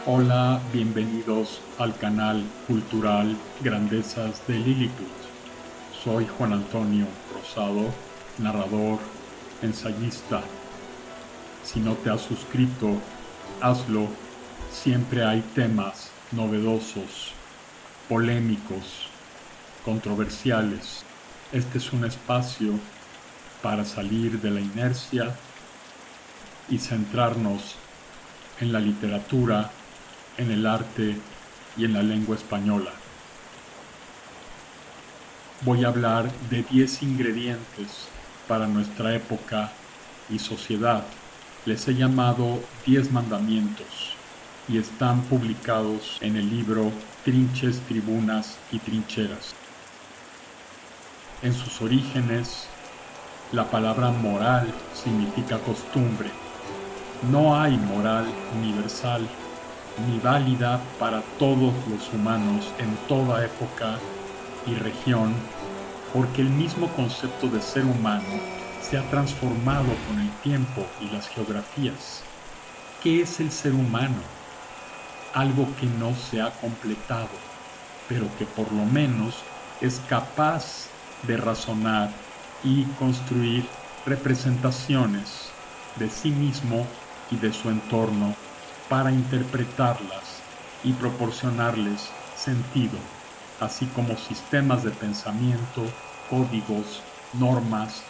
Hola, bienvenidos al canal cultural Grandezas de Lilliput. Soy Juan Antonio Rosado, narrador, ensayista. Si no te has suscrito, hazlo. Siempre hay temas novedosos, polémicos, controversiales. Este es un espacio para salir de la inercia y centrarnos en la literatura, en el arte y en la lengua española. Voy a hablar de 10 ingredientes para nuestra época y sociedad. Les he llamado 10 mandamientos y están publicados en el libro Trinches, Tribunas y Trincheras. En sus orígenes, la palabra moral significa costumbre. No hay moral universal ni válida para todos los humanos en toda época y región, porque el mismo concepto de ser humano se ha transformado con el tiempo y las geografías. ¿Qué es el ser humano? Algo que no se ha completado, pero que por lo menos es capaz de razonar y construir representaciones de sí mismo y de su entorno para interpretarlas y proporcionarles sentido, así como sistemas de pensamiento, códigos, normas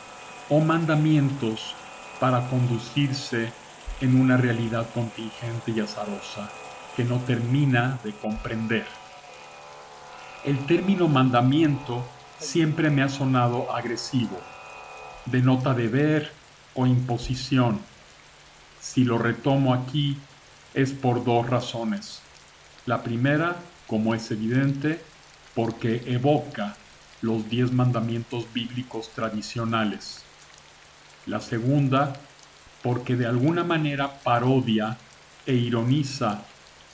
o mandamientos para conducirse en una realidad contingente y azarosa que no termina de comprender. El término mandamiento siempre me ha sonado agresivo, denota deber o imposición. Si lo retomo aquí es por dos razones. La primera, como es evidente, porque evoca los 10 mandamientos bíblicos tradicionales. La segunda, porque de alguna manera parodia e ironiza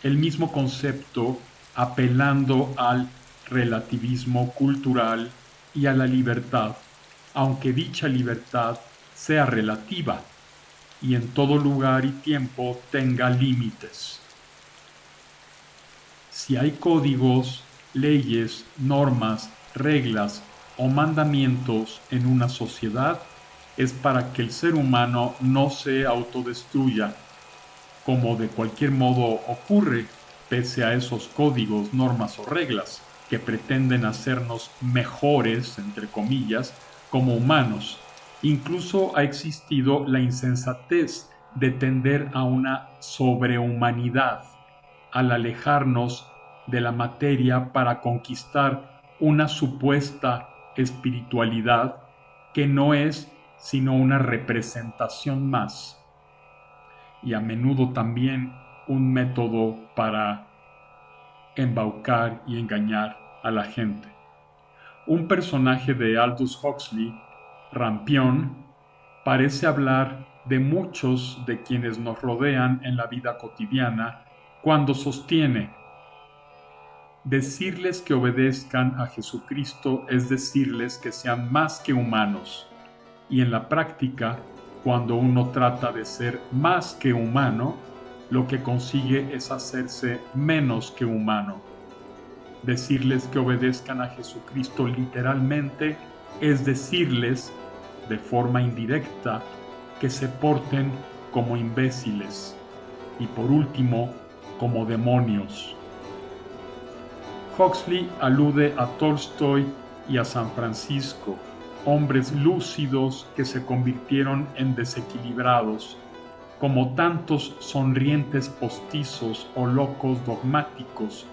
el mismo concepto apelando al relativismo cultural y a la libertad, aunque dicha libertad sea relativa y en todo lugar y tiempo tenga límites. Si hay códigos, leyes, normas, reglas o mandamientos en una sociedad, es para que el ser humano no se autodestruya, como de cualquier modo ocurre, pese a esos códigos, normas o reglas que pretenden hacernos mejores, entre comillas, como humanos. Incluso ha existido la insensatez de tender a una sobrehumanidad, al alejarnos de la materia para conquistar una supuesta espiritualidad que no es sino una representación más y a menudo también un método para embaucar y engañar a la gente. Un personaje de Aldous Huxley, Rampión, parece hablar de muchos de quienes nos rodean en la vida cotidiana cuando sostiene: decirles que obedezcan a Jesucristo es decirles que sean más que humanos, y en la práctica, cuando uno trata de ser más que humano, lo que consigue es hacerse menos que humano. Decirles que obedezcan a Jesucristo literalmente es decirles, de forma indirecta, que se porten como imbéciles y, por último, como demonios. Huxley alude a Tolstoy y a San Francisco, hombres lúcidos que se convirtieron en desequilibrados, como tantos sonrientes postizos o locos dogmáticos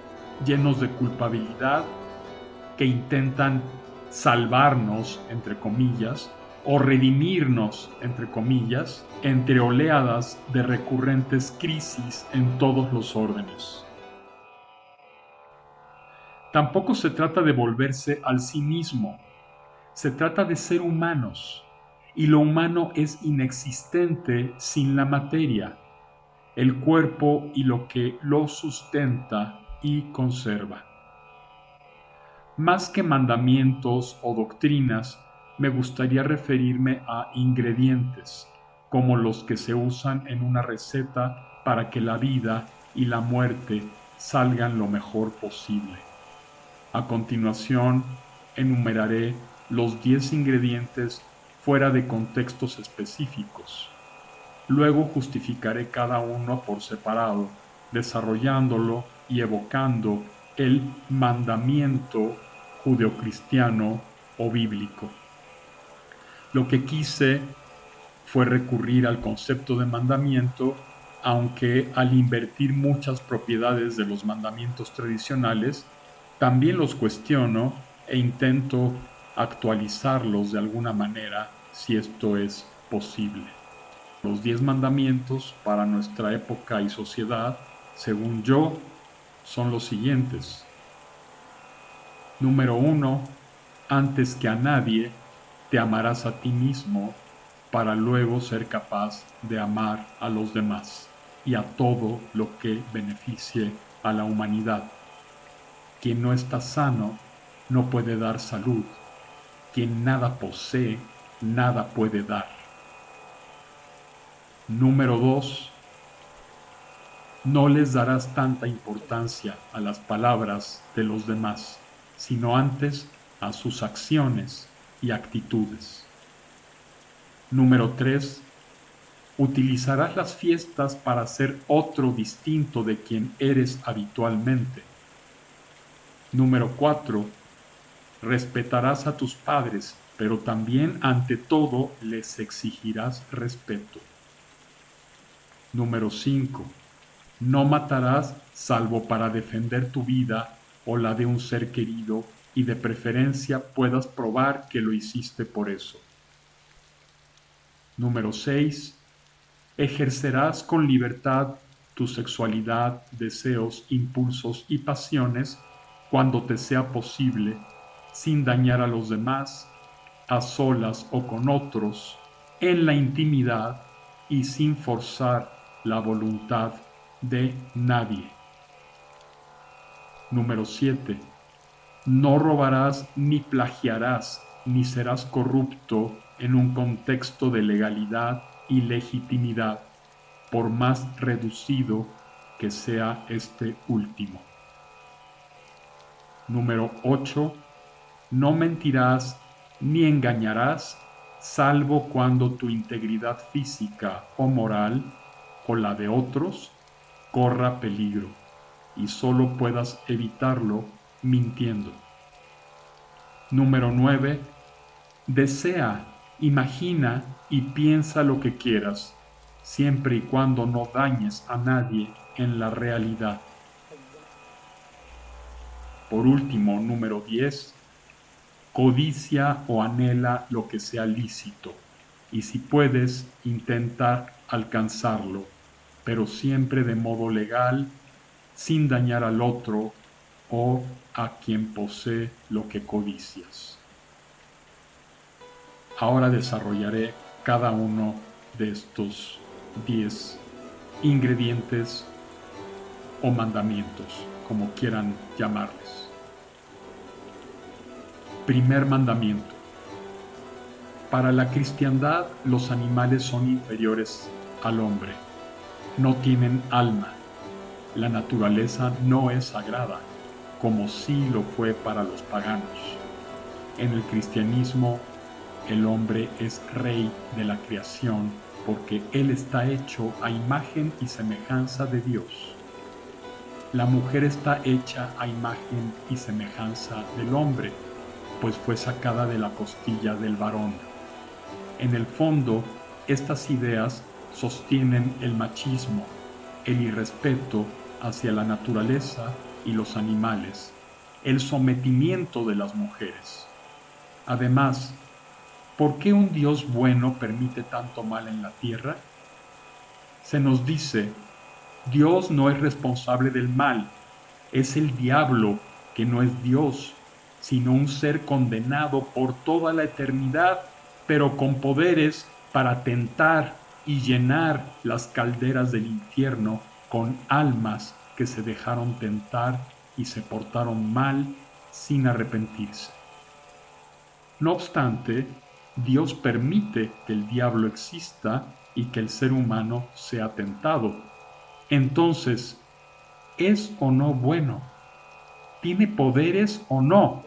llenos de culpabilidad que intentan salvarnos, entre comillas, o redimirnos, entre comillas, entre oleadas de recurrentes crisis en todos los órdenes. Tampoco se trata de volverse al sí mismo, se trata de ser humanos, y lo humano es inexistente sin la materia, el cuerpo y lo que lo sustenta y conserva. Más que mandamientos o doctrinas, me gustaría referirme a ingredientes, como los que se usan en una receta para que la vida y la muerte salgan lo mejor posible. A continuación, enumeraré los 10 ingredientes fuera de contextos específicos. Luego justificaré cada uno por separado, desarrollándolo y evocando el mandamiento judeocristiano o bíblico. Lo que quise fue recurrir al concepto de mandamiento, aunque al invertir muchas propiedades de los mandamientos tradicionales, también los cuestiono e intento actualizarlos de alguna manera si esto es posible. Los 10 mandamientos para nuestra época y sociedad, según yo, son los siguientes. Número 1. Antes que a nadie, te amarás a ti mismo para luego ser capaz de amar a los demás y a todo lo que beneficie a la humanidad. Quien no está sano no puede dar salud. Quien nada posee, nada puede dar. Número 2. No les darás tanta importancia a las palabras de los demás, sino antes a sus acciones y actitudes. Número 3. Utilizarás las fiestas para ser otro distinto de quien eres habitualmente. Número 4. Respetarás a tus padres, pero también ante todo les exigirás respeto. Número 5. No matarás salvo para defender tu vida o la de un ser querido y de preferencia puedas probar que lo hiciste por eso. Número 6. Ejercerás con libertad tu sexualidad, deseos, impulsos y pasiones cuando te sea posible, sin dañar a los demás, a solas o con otros, en la intimidad y sin forzar la voluntad de nadie. Número 7. No robarás ni plagiarás ni serás corrupto en un contexto de legalidad y legitimidad, por más reducido que sea este último. Número 8. No mentirás ni engañarás, salvo cuando tu integridad física o moral, o la de otros, corra peligro, y solo puedas evitarlo mintiendo. Número 9. Desea, imagina y piensa lo que quieras, siempre y cuando no dañes a nadie en la realidad. Por último, número 10. Codicia o anhela lo que sea lícito, y si puedes, intentar alcanzarlo, pero siempre de modo legal, sin dañar al otro o a quien posee lo que codicias. Ahora desarrollaré cada uno de estos 10 ingredientes o mandamientos, como quieran llamarles. Primer mandamiento. Para la cristiandad, los animales son inferiores al hombre. No tienen alma. La naturaleza no es sagrada, como sí lo fue para los paganos. En el cristianismo, el hombre es rey de la creación porque él está hecho a imagen y semejanza de Dios. La mujer está hecha a imagen y semejanza del hombre, pues fue sacada de la costilla del varón. En el fondo, estas ideas sostienen el machismo, el irrespeto hacia la naturaleza y los animales, el sometimiento de las mujeres. Además, ¿por qué un Dios bueno permite tanto mal en la tierra? Se nos dice, Dios no es responsable del mal, es el diablo que no es Dios, sino un ser condenado por toda la eternidad, pero con poderes para tentar y llenar las calderas del infierno con almas que se dejaron tentar y se portaron mal sin arrepentirse. No obstante, Dios permite que el diablo exista y que el ser humano sea tentado. Entonces, ¿Es o no bueno? ¿Tiene poderes o no?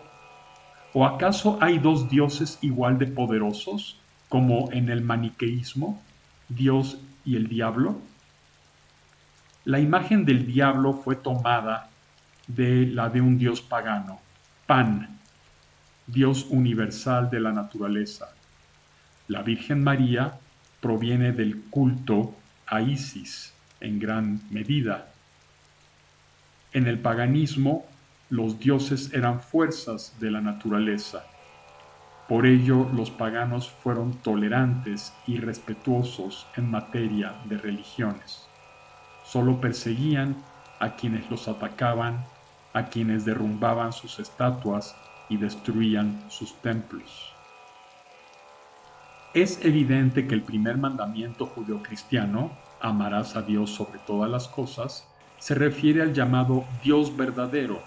¿O acaso hay dos dioses igual de poderosos, como en el maniqueísmo, Dios y el diablo? La imagen del diablo fue tomada de la de un dios pagano, Pan, Dios universal de la naturaleza. La Virgen María proviene del culto a Isis en gran medida. En el paganismo, los dioses eran fuerzas de la naturaleza. Por ello, los paganos fueron tolerantes y respetuosos en materia de religiones. Solo perseguían a quienes los atacaban, a quienes derrumbaban sus estatuas y destruían sus templos. Es evidente que el primer mandamiento judeocristiano, amarás a Dios sobre todas las cosas, se refiere al llamado Dios verdadero,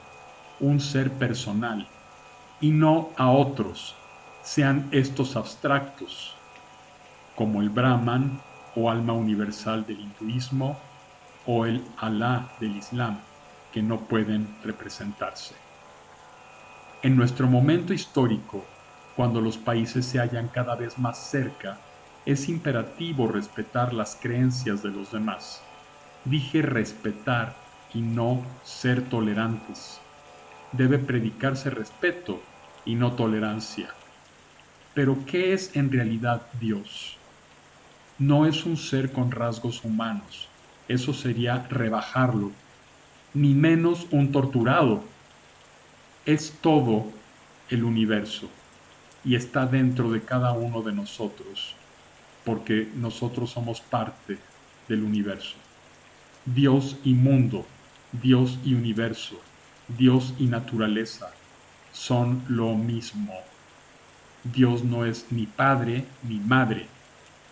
un ser personal, y no a otros, sean estos abstractos, como el Brahman o alma universal del hinduismo o el Alá del Islam, que no pueden representarse. En nuestro momento histórico, cuando los países se hallan cada vez más cerca, es imperativo respetar las creencias de los demás. Dije respetar y no ser tolerantes. Debe predicarse respeto y no tolerancia. Pero ¿qué es en realidad Dios? No es un ser con rasgos humanos, eso sería rebajarlo, ni menos un torturado. Es todo el universo y está dentro de cada uno de nosotros, porque nosotros somos parte del universo. Dios y mundo, Dios y universo, Dios y naturaleza son lo mismo. Dios no es ni padre ni madre,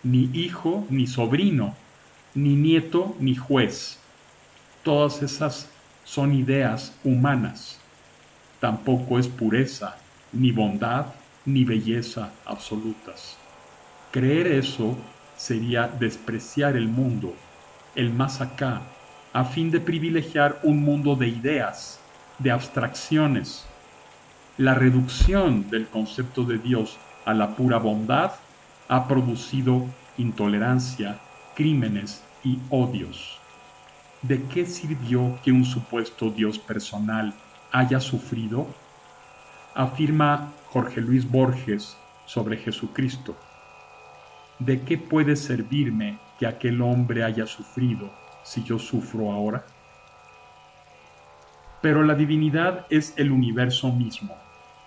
ni hijo ni sobrino, ni nieto ni juez. Todas esas son ideas humanas. Tampoco es pureza, ni bondad, ni belleza absolutas. Creer eso sería despreciar el mundo, el más acá, a fin de privilegiar un mundo de ideas, de abstracciones. La reducción del concepto de Dios a la pura bondad ha producido intolerancia, crímenes y odios. ¿De qué sirvió que un supuesto Dios personal haya sufrido? Afirma Jorge Luis Borges sobre Jesucristo. ¿De qué puede servirme que aquel hombre haya sufrido si yo sufro ahora? Pero la divinidad es el universo mismo,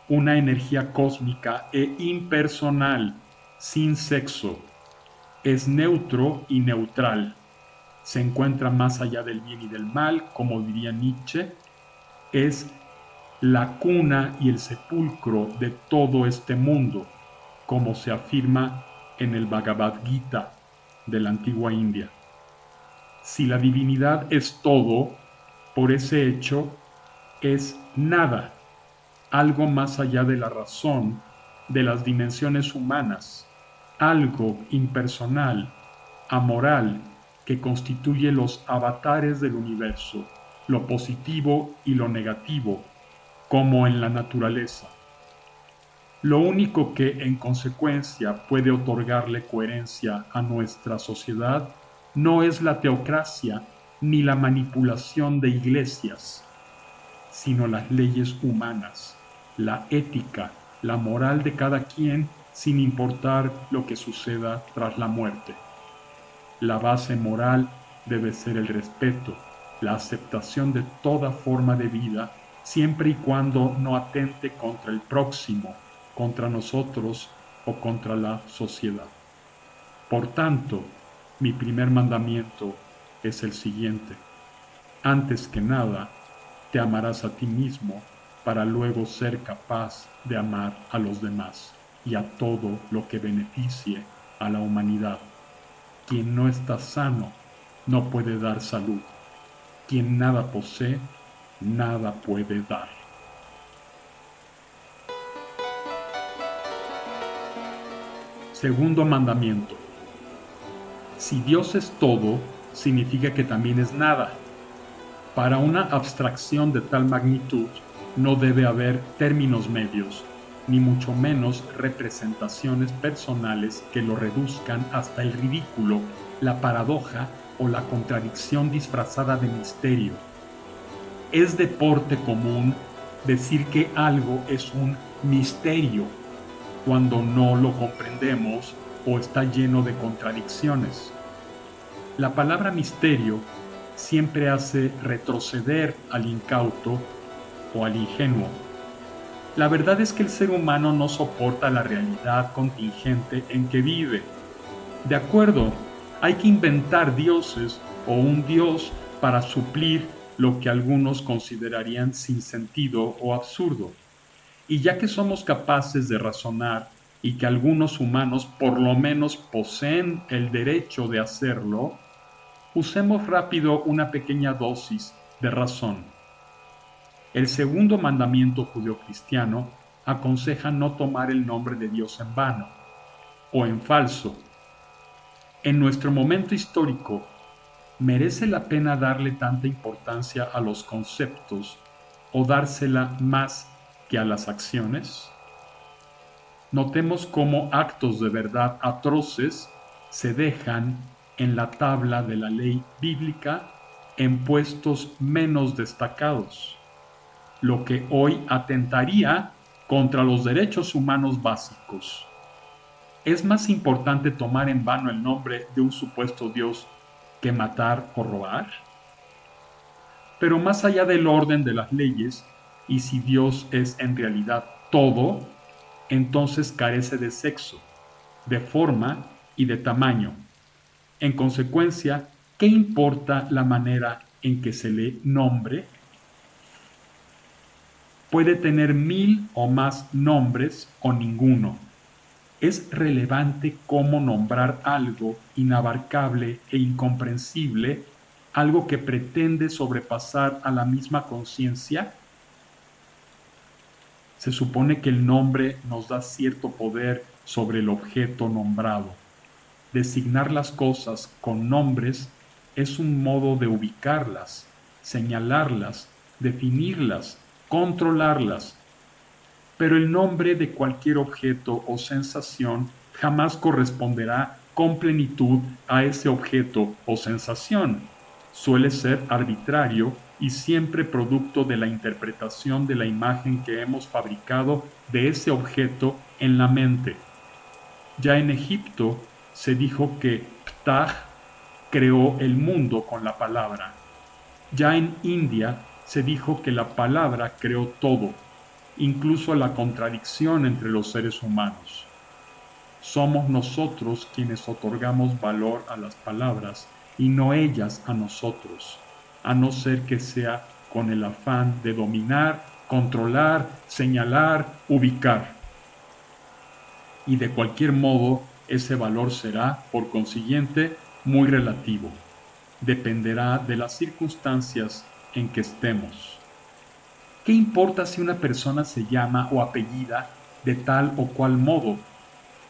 una energía cósmica e impersonal, sin sexo. Es neutro y neutral. Se encuentra más allá del bien y del mal, como diría Nietzsche. Es la cuna y el sepulcro de todo este mundo, como se afirma en el Bhagavad Gita de la antigua India. Si la divinidad es todo, por ese hecho es nada, algo más allá de la razón, de las dimensiones humanas, algo impersonal, amoral, que constituye los avatares del universo, lo positivo y lo negativo, como en la naturaleza. Lo único que en consecuencia puede otorgarle coherencia a nuestra sociedad no es la teocracia ni la manipulación de iglesias, sino las leyes humanas, la ética, la moral de cada quien sin importar lo que suceda tras la muerte. La base moral debe ser el respeto, la aceptación de toda forma de vida, siempre y cuando no atente contra el próximo, contra nosotros o contra la sociedad. Por tanto, mi primer mandamiento es el siguiente. Antes que nada, te amarás a ti mismo para luego ser capaz de amar a los demás y a todo lo que beneficie a la humanidad. Quien no está sano no puede dar salud. Quien nada posee, nada puede dar. Segundo mandamiento. Si Dios es todo, significa que también es nada. Para una abstracción de tal magnitud no debe haber términos medios, ni mucho menos representaciones personales que lo reduzcan hasta el ridículo, la paradoja o la contradicción disfrazada de misterio. Es deporte común decir que algo es un misterio cuando no lo comprendemos o está lleno de contradicciones. La palabra misterio siempre hace retroceder al incauto o al ingenuo. La verdad es que el ser humano no soporta la realidad contingente en que vive. De acuerdo, hay que inventar dioses o un dios para suplir lo que algunos considerarían sin sentido o absurdo. Y ya que somos capaces de razonar y que algunos humanos por lo menos poseen el derecho de hacerlo, usemos rápido una pequeña dosis de razón. El segundo mandamiento judeocristiano aconseja no tomar el nombre de Dios en vano o en falso. En nuestro momento histórico, ¿merece la pena darle tanta importancia a los conceptos o dársela más que a las acciones? Notemos cómo actos de verdad atroces se dejan en la tabla de la ley bíblica en puestos menos destacados, lo que hoy atentaría contra los derechos humanos básicos. ¿Es más importante tomar en vano el nombre de un supuesto Dios que matar o robar? Pero más allá del orden de las leyes, y si Dios es en realidad todo, entonces carece de sexo, de forma y de tamaño. En consecuencia, ¿qué importa la manera en que se le nombre? Puede tener 1000 o más nombres o ninguno. Es relevante cómo nombrar algo inabarcable e incomprensible, algo que pretende sobrepasar a la misma conciencia. Se supone que el nombre nos da cierto poder sobre el objeto nombrado. Designar las cosas con nombres es un modo de ubicarlas, señalarlas, definirlas, controlarlas. Pero el nombre de cualquier objeto o sensación jamás corresponderá con plenitud a ese objeto o sensación. Suele ser arbitrario y siempre producto de la interpretación de la imagen que hemos fabricado de ese objeto en la mente. Ya en Egipto se dijo que Ptah creó el mundo con la palabra. Ya en India se dijo que la palabra creó todo, incluso la contradicción entre los seres humanos. Somos nosotros quienes otorgamos valor a las palabras y no ellas a nosotros, a no ser que sea con el afán de dominar, controlar, señalar, ubicar. Y de cualquier modo, ese valor será, por consiguiente, muy relativo. Dependerá de las circunstancias en que estemos. ¿Qué importa si una persona se llama o apellida de tal o cual modo?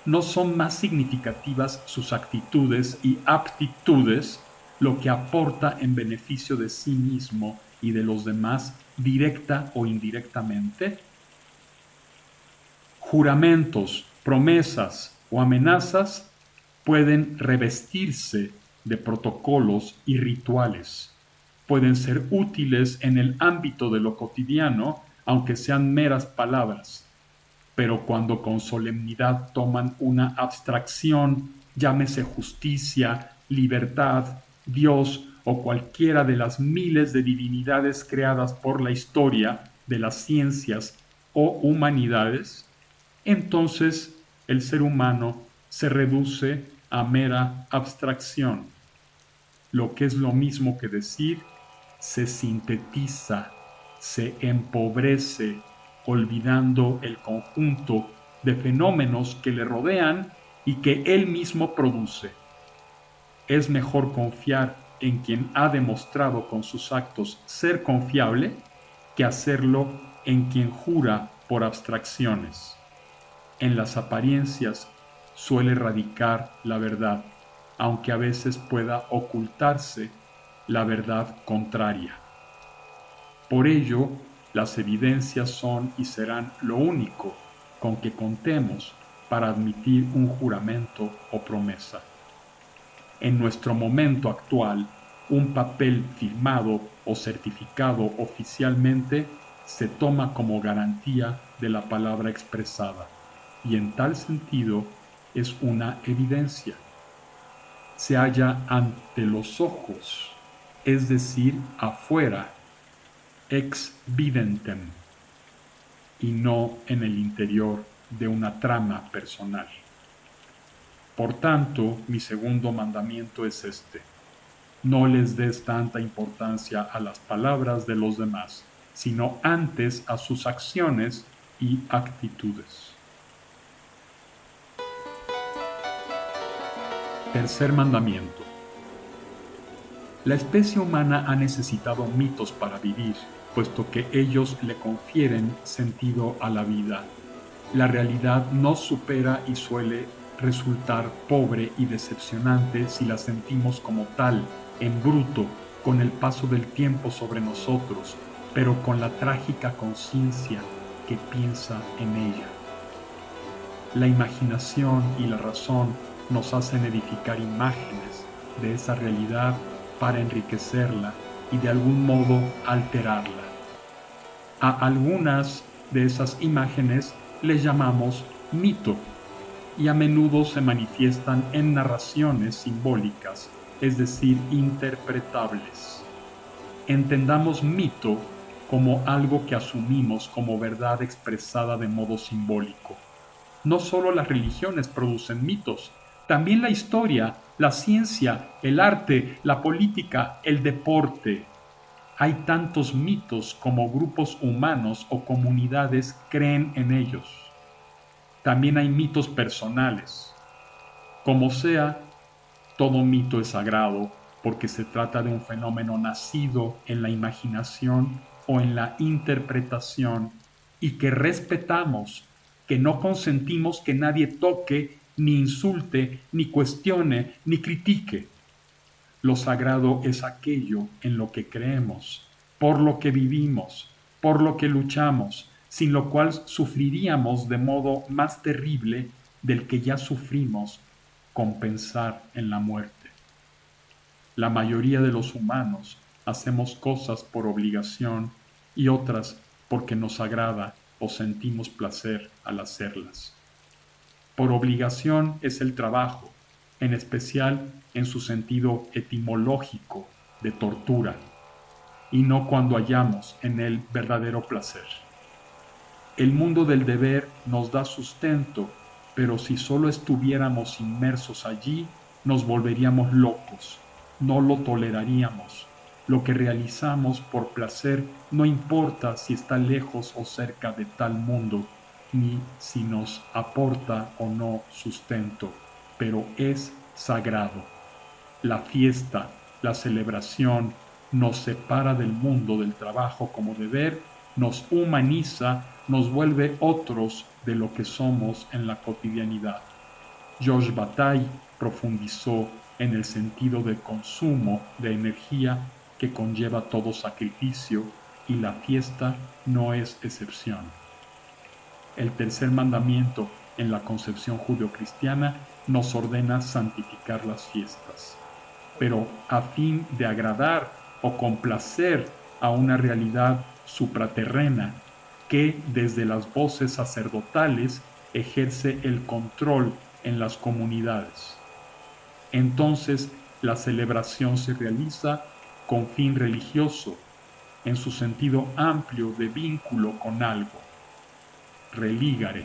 ¿No son más significativas sus actitudes y aptitudes, lo que aporta en beneficio de sí mismo y de los demás, directa o indirectamente? Juramentos, promesas o amenazas pueden revestirse de protocolos y rituales. Pueden ser útiles en el ámbito de lo cotidiano, aunque sean meras palabras. Pero cuando con solemnidad toman una abstracción, llámese justicia, libertad, Dios o cualquiera de las miles de divinidades creadas por la historia de las ciencias o humanidades, entonces el ser humano se reduce a mera abstracción. Lo que es lo mismo que decir, se sintetiza, se empobrece, olvidando el conjunto de fenómenos que le rodean y que él mismo produce. Es mejor confiar en quien ha demostrado con sus actos ser confiable que hacerlo en quien jura por abstracciones. En las apariencias suele radicar la verdad, aunque a veces pueda ocultarse la verdad contraria. Por ello, las evidencias son y serán lo único con que contemos para admitir un juramento o promesa. En nuestro momento actual, un papel firmado o certificado oficialmente se toma como garantía de la palabra expresada y en tal sentido es una evidencia. Se halla ante los ojos, es decir, afuera, ex videntem, y no en el interior de una trama personal. Por tanto, mi segundo mandamiento es este: no les des tanta importancia a las palabras de los demás, sino antes a sus acciones y actitudes. Tercer mandamiento. La especie humana ha necesitado mitos para vivir, puesto que ellos le confieren sentido a la vida. La realidad nos supera y suele resultar pobre y decepcionante si la sentimos como tal, en bruto, con el paso del tiempo sobre nosotros, pero con la trágica conciencia que piensa en ella. La imaginación y la razón nos hacen edificar imágenes de esa realidad para enriquecerla y de algún modo alterarla. A algunas de esas imágenes les llamamos mito y a menudo se manifiestan en narraciones simbólicas, es decir, interpretables. Entendamos mito como algo que asumimos como verdad expresada de modo simbólico. No solo las religiones producen mitos, también la historia, la ciencia, el arte, la política, el deporte. Hay tantos mitos como grupos humanos o comunidades creen en ellos. También hay mitos personales. Como sea, todo mito es sagrado porque se trata de un fenómeno nacido en la imaginación o en la interpretación y que respetamos, que no consentimos que nadie toque, ni insulte, ni cuestione, ni critique. Lo sagrado es aquello en lo que creemos, por lo que vivimos, por lo que luchamos, sin lo cual sufriríamos de modo más terrible del que ya sufrimos con pensar en la muerte. La mayoría de los humanos hacemos cosas por obligación y otras porque nos agrada o sentimos placer al hacerlas. Por obligación es el trabajo, en especial en su sentido etimológico de tortura, y no cuando hallamos en él verdadero placer. El mundo del deber nos da sustento, pero si solo estuviéramos inmersos allí, nos volveríamos locos, no lo toleraríamos. Lo que realizamos por placer no importa si está lejos o cerca de tal mundo, ni si nos aporta o no sustento, pero es sagrado. La fiesta, la celebración, nos separa del mundo del trabajo como deber, nos humaniza, nos vuelve otros de lo que somos en la cotidianidad. Georges Bataille profundizó en el sentido de consumo de energía que conlleva todo sacrificio y la fiesta no es excepción. El tercer mandamiento en la concepción judeocristiana nos ordena santificar las fiestas, pero a fin de agradar o complacer a una realidad supraterrena que desde las voces sacerdotales ejerce el control en las comunidades. Entonces la celebración se realiza con fin religioso, en su sentido amplio de vínculo con algo, religare.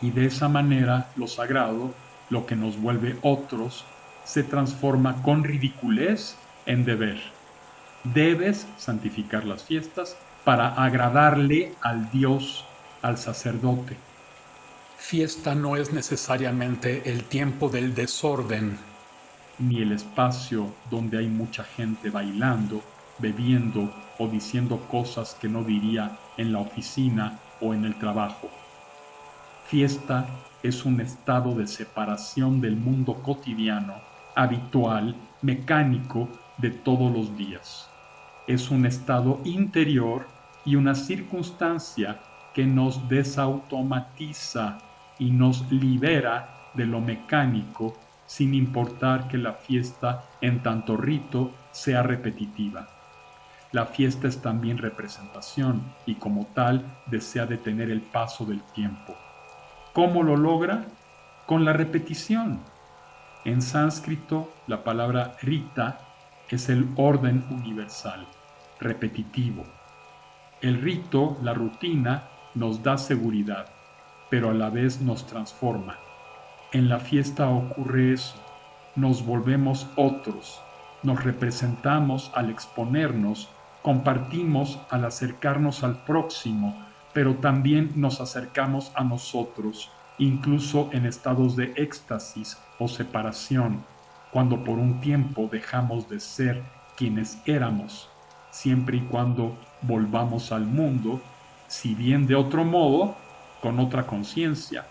Y de esa manera lo sagrado, lo que nos vuelve otros, se transforma con ridiculez en deber. Debes santificar las fiestas para agradarle al Dios, al sacerdote. Fiesta no es necesariamente el tiempo del desorden, ni el espacio donde hay mucha gente bailando, bebiendo o diciendo cosas que no diría en la oficina o en el trabajo. Fiesta es un estado de separación del mundo cotidiano, habitual, mecánico de todos los días. es un estado interior y una circunstancia que nos desautomatiza y nos libera de lo mecánico, sin importar que la fiesta en tanto rito sea repetitiva. La fiesta es también representación y como tal desea detener el paso del tiempo. ¿Cómo lo logra? Con la repetición. En sánscrito, la palabra rita es el orden universal, repetitivo. El rito, la rutina, nos da seguridad, pero a la vez nos transforma. En la fiesta ocurre eso. Nos volvemos otros, nos representamos al exponernos, compartimos al acercarnos al próximo, pero también nos acercamos a nosotros, incluso en estados de éxtasis o separación, cuando por un tiempo dejamos de ser quienes éramos, siempre y cuando volvamos al mundo, si bien de otro modo, con otra conciencia.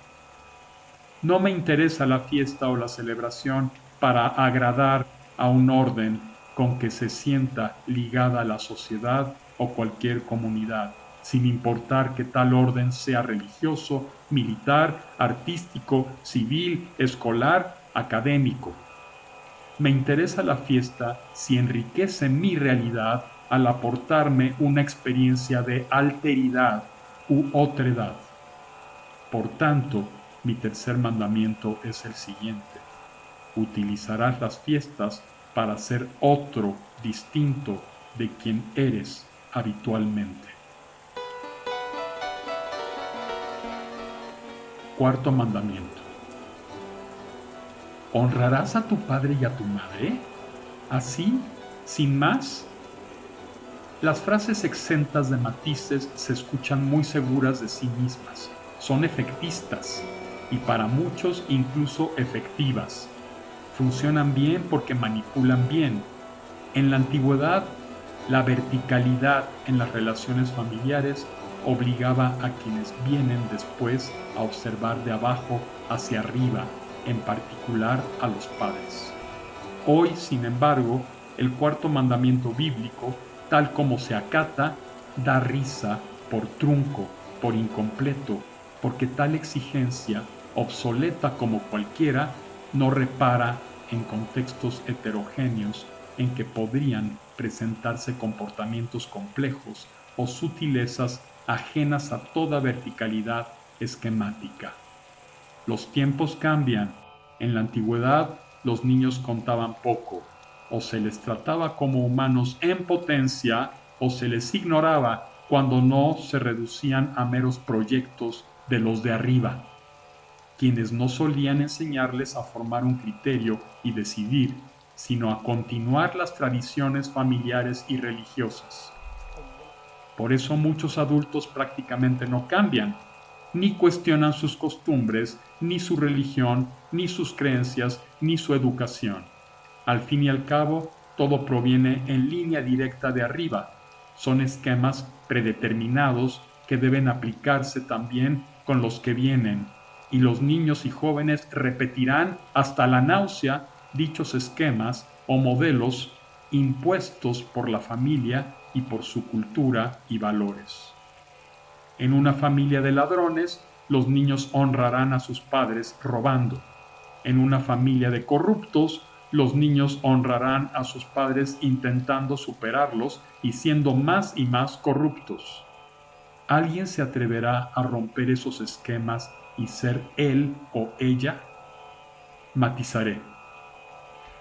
No me interesa la fiesta o la celebración para agradar a un orden con que se sienta ligada a la sociedad o cualquier comunidad, sin importar que tal orden sea religioso, militar, artístico, civil, escolar, académico. Me interesa la fiesta si enriquece mi realidad al aportarme una experiencia de alteridad u otredad. Por tanto, mi tercer mandamiento es el siguiente: utilizarás las fiestas para ser otro distinto de quien eres habitualmente. Cuarto mandamiento: ¿honrarás a tu padre y a tu madre? Así, sin más. Las frases exentas de matices se escuchan muy seguras de sí mismas, son efectistas y para muchos incluso efectivas. Funcionan bien porque manipulan bien. En la antigüedad, la verticalidad en las relaciones familiares obligaba a quienes vienen después a observar de abajo hacia arriba, en particular a los padres. Hoy, sin embargo, el cuarto mandamiento bíblico, tal como se acata, da risa por trunco, por incompleto, porque tal exigencia, obsoleta como cualquiera, no repara en contextos heterogéneos en que podrían presentarse comportamientos complejos o sutilezas ajenas a toda verticalidad esquemática. Los tiempos cambian. En la antigüedad, los niños contaban poco, o se les trataba como humanos en potencia, o se les ignoraba cuando no se reducían a meros proyectos de los de arriba, quienes no solían enseñarles a formar un criterio y decidir, sino a continuar las tradiciones familiares y religiosas. Por eso muchos adultos prácticamente no cambian, ni cuestionan sus costumbres, ni su religión, ni sus creencias, ni su educación. Al fin y al cabo, todo proviene en línea directa de arriba. Son esquemas predeterminados que deben aplicarse también con los que vienen, y los niños y jóvenes repetirán hasta la náusea dichos esquemas o modelos impuestos por la familia y por su cultura y valores. En una familia de ladrones, los niños honrarán a sus padres robando. En una familia de corruptos, los niños honrarán a sus padres intentando superarlos y siendo más y más corruptos. ¿Alguien se atreverá a romper esos esquemas y ser él o ella? Matizaré.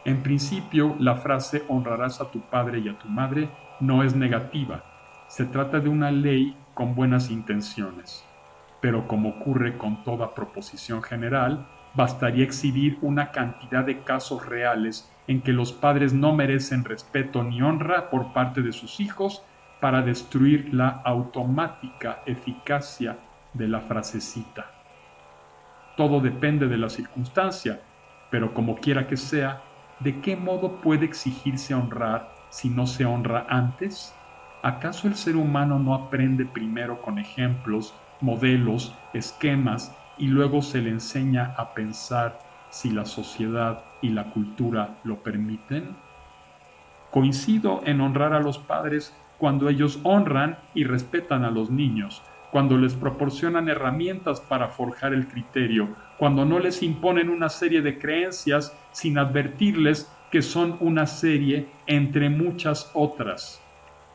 En principio, la frase honrarás a tu padre y a tu madre no es negativa. Se trata de una ley con buenas intenciones. Pero como ocurre con toda proposición general, bastaría exhibir una cantidad de casos reales en que los padres no merecen respeto ni honra por parte de sus hijos para destruir la automática eficacia de la frasecita. Todo depende de la circunstancia, pero como quiera que sea, ¿de qué modo puede exigirse honrar si no se honra antes? ¿Acaso el ser humano no aprende primero con ejemplos, modelos, esquemas y luego se le enseña a pensar si la sociedad y la cultura lo permiten? Coincido en honrar a los padres cuando ellos honran y respetan a los niños, cuando les proporcionan herramientas para forjar el criterio, cuando no les imponen una serie de creencias sin advertirles que son una serie entre muchas otras,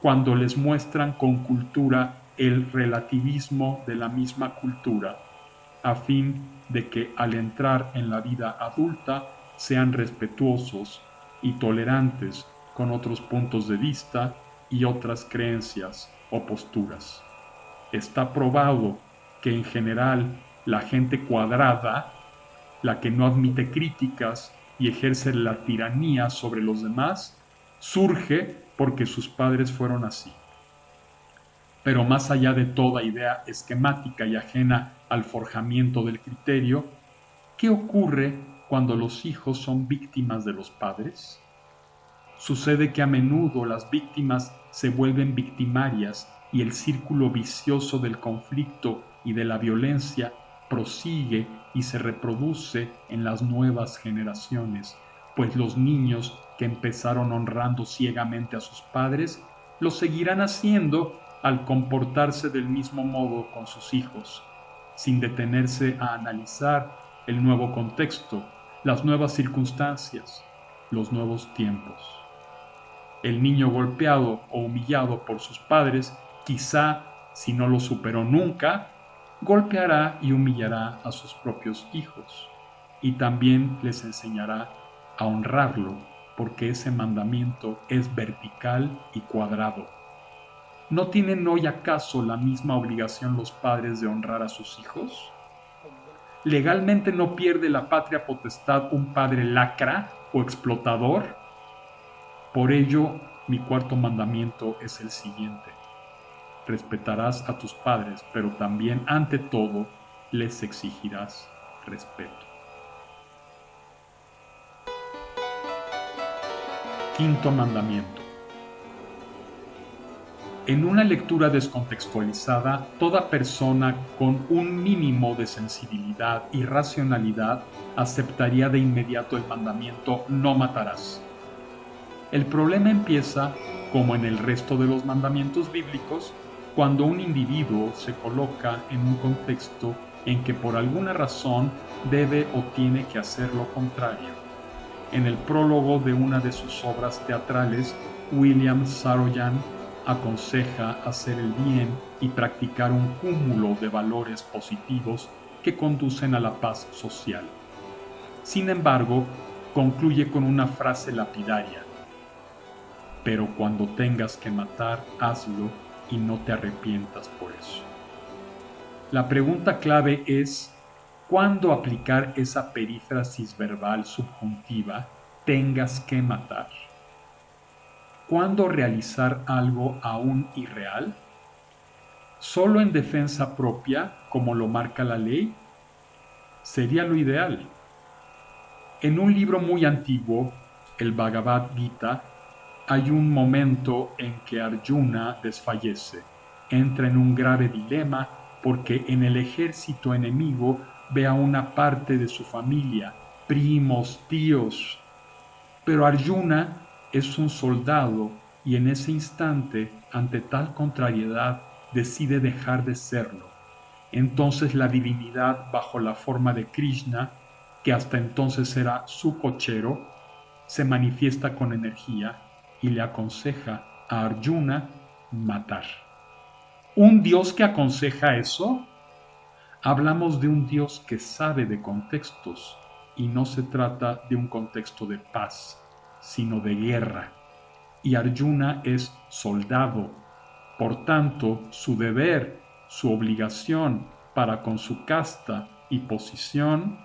cuando les muestran con cultura el relativismo de la misma cultura, a fin de que al entrar en la vida adulta sean respetuosos y tolerantes con otros puntos de vista y otras creencias o posturas. Está probado que en general la gente cuadrada, la que no admite críticas y ejerce la tiranía sobre los demás, surge porque sus padres fueron así. Pero más allá de toda idea esquemática y ajena al forjamiento del criterio, ¿qué ocurre cuando los hijos son víctimas de los padres? Sucede que a menudo las víctimas se vuelven victimarias y el círculo vicioso del conflicto y de la violencia prosigue y se reproduce en las nuevas generaciones, pues los niños que empezaron honrando ciegamente a sus padres lo seguirán haciendo al comportarse del mismo modo con sus hijos, sin detenerse a analizar el nuevo contexto, las nuevas circunstancias, los nuevos tiempos. El niño golpeado o humillado por sus padres, quizá, si no lo superó nunca, golpeará y humillará a sus propios hijos, y también les enseñará a honrarlo, porque ese mandamiento es vertical y cuadrado. ¿No tienen hoy acaso la misma obligación los padres de honrar a sus hijos? ¿Legalmente no pierde la patria potestad un padre lacra o explotador? Por ello, mi cuarto mandamiento es el siguiente: respetarás a tus padres, pero también, ante todo, les exigirás respeto. Quinto mandamiento. En una lectura descontextualizada, toda persona con un mínimo de sensibilidad y racionalidad aceptaría de inmediato el mandamiento "no matarás". El problema empieza, como en el resto de los mandamientos bíblicos, cuando un individuo se coloca en un contexto en que por alguna razón debe o tiene que hacer lo contrario. En el prólogo de una de sus obras teatrales, William Saroyan aconseja hacer el bien y practicar un cúmulo de valores positivos que conducen a la paz social. Sin embargo, concluye con una frase lapidaria: pero cuando tengas que matar, hazlo y no te arrepientas por eso. La pregunta clave es: ¿cuándo aplicar esa perífrasis verbal subjuntiva "tengas que matar"? ¿Cuándo realizar algo aún irreal? ¿Solo en defensa propia, como lo marca la ley? Sería lo ideal. En un libro muy antiguo, el Bhagavad Gita, hay un momento en que Arjuna desfallece, entra en un grave dilema porque en el ejército enemigo ve a una parte de su familia, primos, tíos. Pero Arjuna es un soldado y en ese instante, ante tal contrariedad, decide dejar de serlo. Entonces la divinidad, bajo la forma de Krishna, que hasta entonces era su cochero, se manifiesta con energía y le aconseja a Arjuna matar. ¿Un Dios que aconseja eso? Hablamos de un Dios que sabe de contextos y no se trata de un contexto de paz, sino de guerra. Y Arjuna es soldado. Por tanto, su deber, su obligación para con su casta y posición,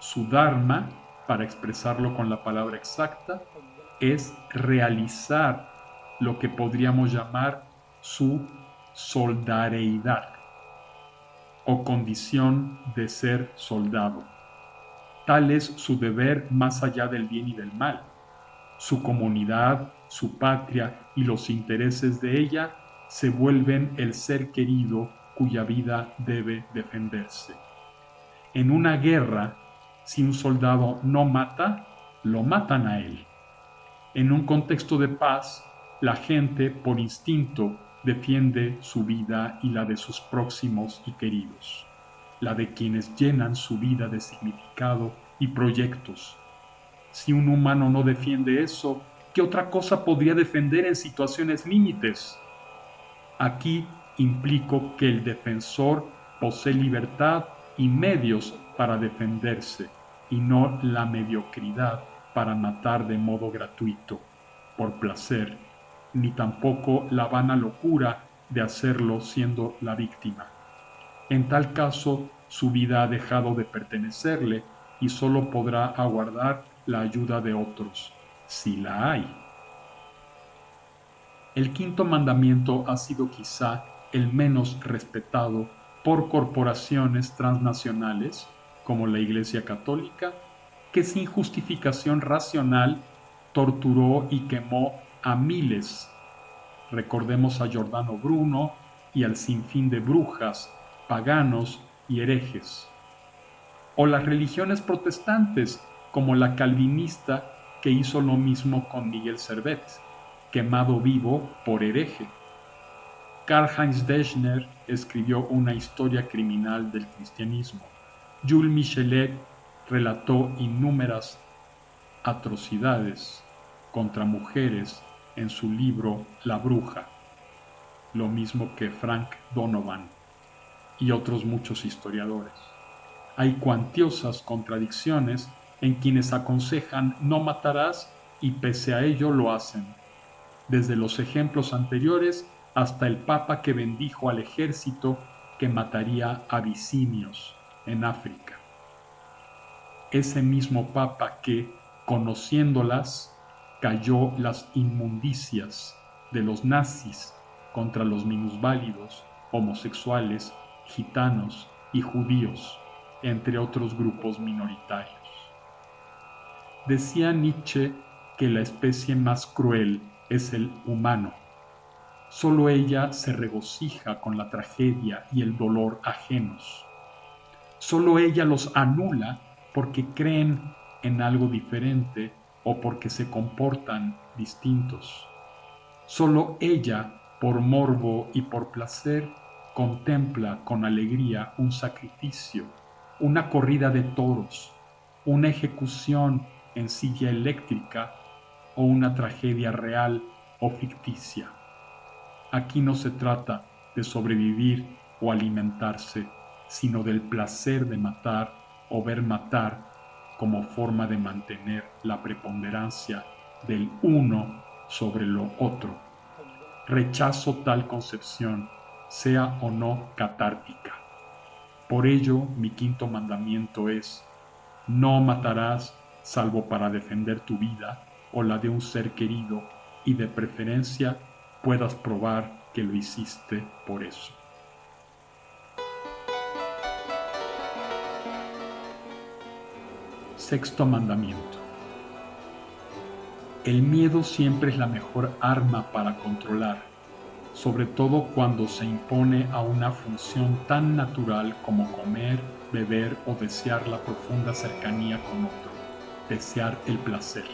su dharma, para expresarlo con la palabra exacta, es realizar lo que podríamos llamar su soldareidad o condición de ser soldado. Tal es su deber más allá del bien y del mal. Su comunidad, su patria y los intereses de ella se vuelven el ser querido cuya vida debe defenderse. En una guerra, si un soldado no mata, lo matan a él. En un contexto de paz, la gente, por instinto, defiende su vida y la de sus próximos y queridos, la de quienes llenan su vida de significado y proyectos. Si un humano no defiende eso, ¿qué otra cosa podría defender en situaciones límites? Aquí implico que el defensor posee libertad y medios para defenderse, y no la mediocridad para matar de modo gratuito, por placer, ni tampoco la vana locura de hacerlo siendo la víctima. En tal caso, su vida ha dejado de pertenecerle y solo podrá aguardar la ayuda de otros, si la hay. El quinto mandamiento ha sido quizá el menos respetado por corporaciones transnacionales, como la Iglesia Católica, que sin justificación racional torturó y quemó a miles. Recordemos a Giordano Bruno y al sinfín de brujas, paganos y herejes. O las religiones protestantes, como la calvinista, que hizo lo mismo con Miguel Servet, quemado vivo por hereje. Karl-Heinz Deschner escribió una historia criminal del cristianismo. Jules Michelet relató innúmeras atrocidades contra mujeres en su libro La Bruja, lo mismo que Frank Donovan y otros muchos historiadores. Hay cuantiosas contradicciones en quienes aconsejan no matarás y pese a ello lo hacen, desde los ejemplos anteriores hasta el papa que bendijo al ejército que mataría a abisinios en África. Ese mismo papa que, conociéndolas, cayó las inmundicias de los nazis contra los minusválidos, homosexuales, gitanos y judíos, entre otros grupos minoritarios. Decía Nietzsche que la especie más cruel es el humano. Solo ella se regocija con la tragedia y el dolor ajenos. Solo ella los anula porque creen en algo diferente o porque se comportan distintos. Solo ella, por morbo y por placer, contempla con alegría un sacrificio, una corrida de toros, una ejecución en silla eléctrica o una tragedia real o ficticia. Aquí no se trata de sobrevivir o alimentarse, sino del placer de matar o ver matar como forma de mantener la preponderancia del uno sobre lo otro. Rechazo tal concepción, sea o no catártica. Por ello, mi quinto mandamiento es: no matarás salvo para defender tu vida o la de un ser querido y de preferencia puedas probar que lo hiciste por eso. Sexto mandamiento. El miedo siempre es la mejor arma para controlar, sobre todo cuando se impone a una función tan natural como comer, beber o desear la profunda cercanía con otro, desear el placer.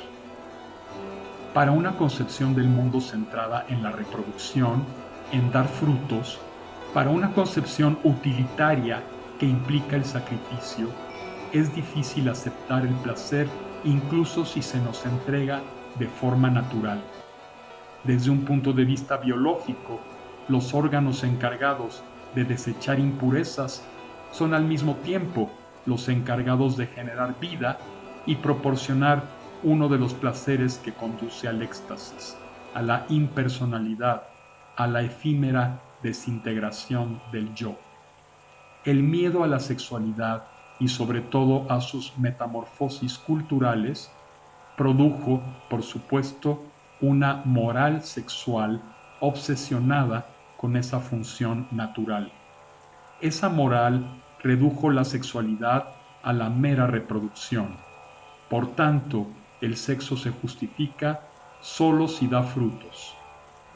Para una concepción del mundo centrada en la reproducción, en dar frutos, para una concepción utilitaria que implica el sacrificio, es difícil aceptar el placer incluso si se nos entrega de forma natural. Desde un punto de vista biológico, los órganos encargados de desechar impurezas son al mismo tiempo los encargados de generar vida y proporcionar uno de los placeres que conduce al éxtasis, a la impersonalidad, a la efímera desintegración del yo. El miedo a la sexualidad y sobre todo a sus metamorfosis culturales produjo, por supuesto, una moral sexual obsesionada con esa función natural. Esa moral redujo la sexualidad a la mera reproducción. Por tanto, el sexo se justifica solo si da frutos.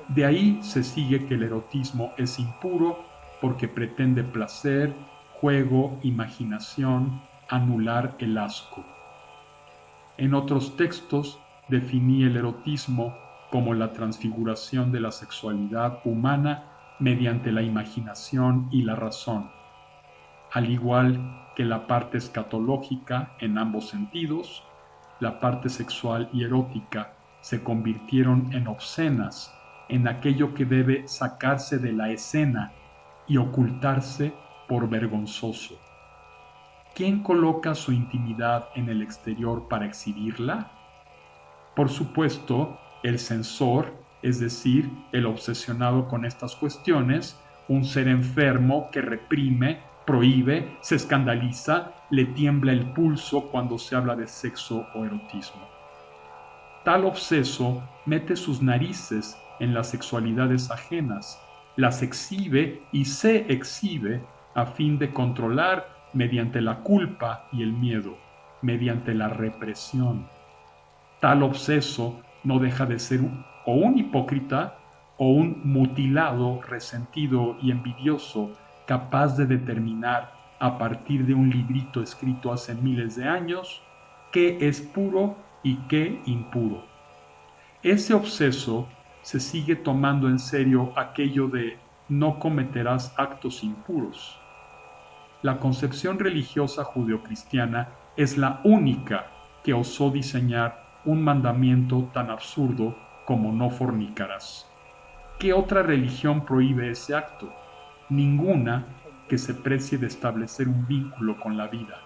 De ahí se sigue que el erotismo es impuro porque pretende placer, juego, imaginación, anular el asco. En otros textos, Definí el erotismo como la transfiguración de la sexualidad humana mediante la imaginación y la razón, al igual que la parte escatológica en ambos sentidos. La parte sexual y erótica se convirtieron en obscenas, en aquello que debe sacarse de la escena y ocultarse por vergonzoso. ¿Quién coloca su intimidad en el exterior para exhibirla? Por supuesto, el censor, es decir, el obsesionado con estas cuestiones, un ser enfermo que reprime, prohíbe, se escandaliza, le tiembla el pulso cuando se habla de sexo o erotismo. Tal obseso mete sus narices en las sexualidades ajenas, las exhibe y se exhibe a fin de controlar mediante la culpa y el miedo, mediante la represión. Tal obseso no deja de ser o un hipócrita o un mutilado, resentido y envidioso, capaz de determinar a partir de un librito escrito hace miles de años qué es puro y qué impuro. Ese obseso se sigue tomando en serio aquello de no cometerás actos impuros. La concepción religiosa judeocristiana es la única que osó diseñar un mandamiento tan absurdo como no fornicarás. ¿Qué otra religión prohíbe ese acto? Ninguna que se precie de establecer un vínculo con la vida.